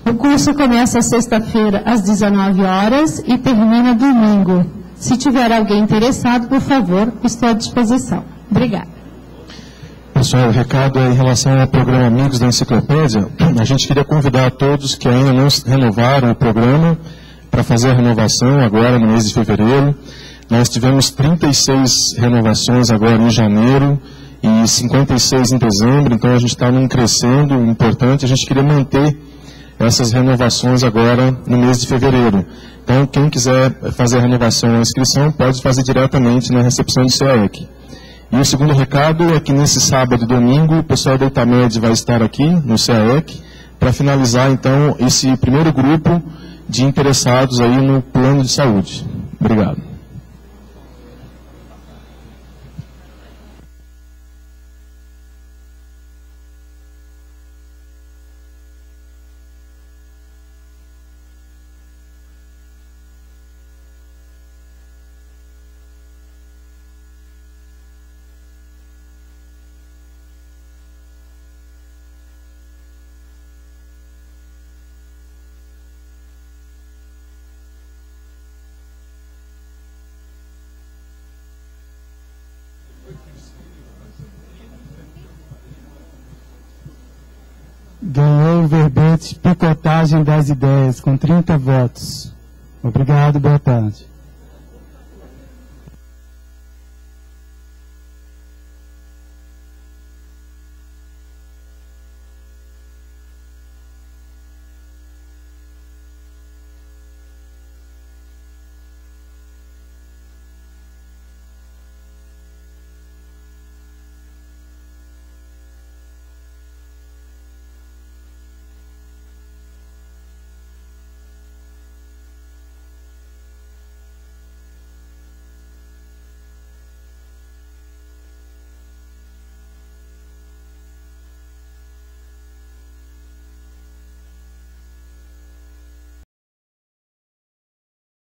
O curso começa sexta-feira às 19 horas e termina domingo. Se tiver alguém interessado, por favor, estou à disposição. Obrigada. Pessoal, o recado é em relação ao programa Amigos da Enciclopédia. A gente queria convidar a todos que ainda não renovaram o programa para fazer a renovação agora no mês de fevereiro. Nós tivemos 36 renovações agora em janeiro e 56 em dezembro, então a gente está num crescendo importante. A gente queria manter essas renovações agora no mês de fevereiro. Então, quem quiser fazer a renovação ou inscrição, pode fazer diretamente na recepção do CAEC. E o segundo recado é que nesse sábado e domingo, o pessoal da Itamed vai estar aqui no CAEC para finalizar, então, esse primeiro grupo de interessados aí no plano de saúde. Obrigado. Ganhou o verbete Picotagem das Ideias, com 30 votos. Obrigado, boa tarde.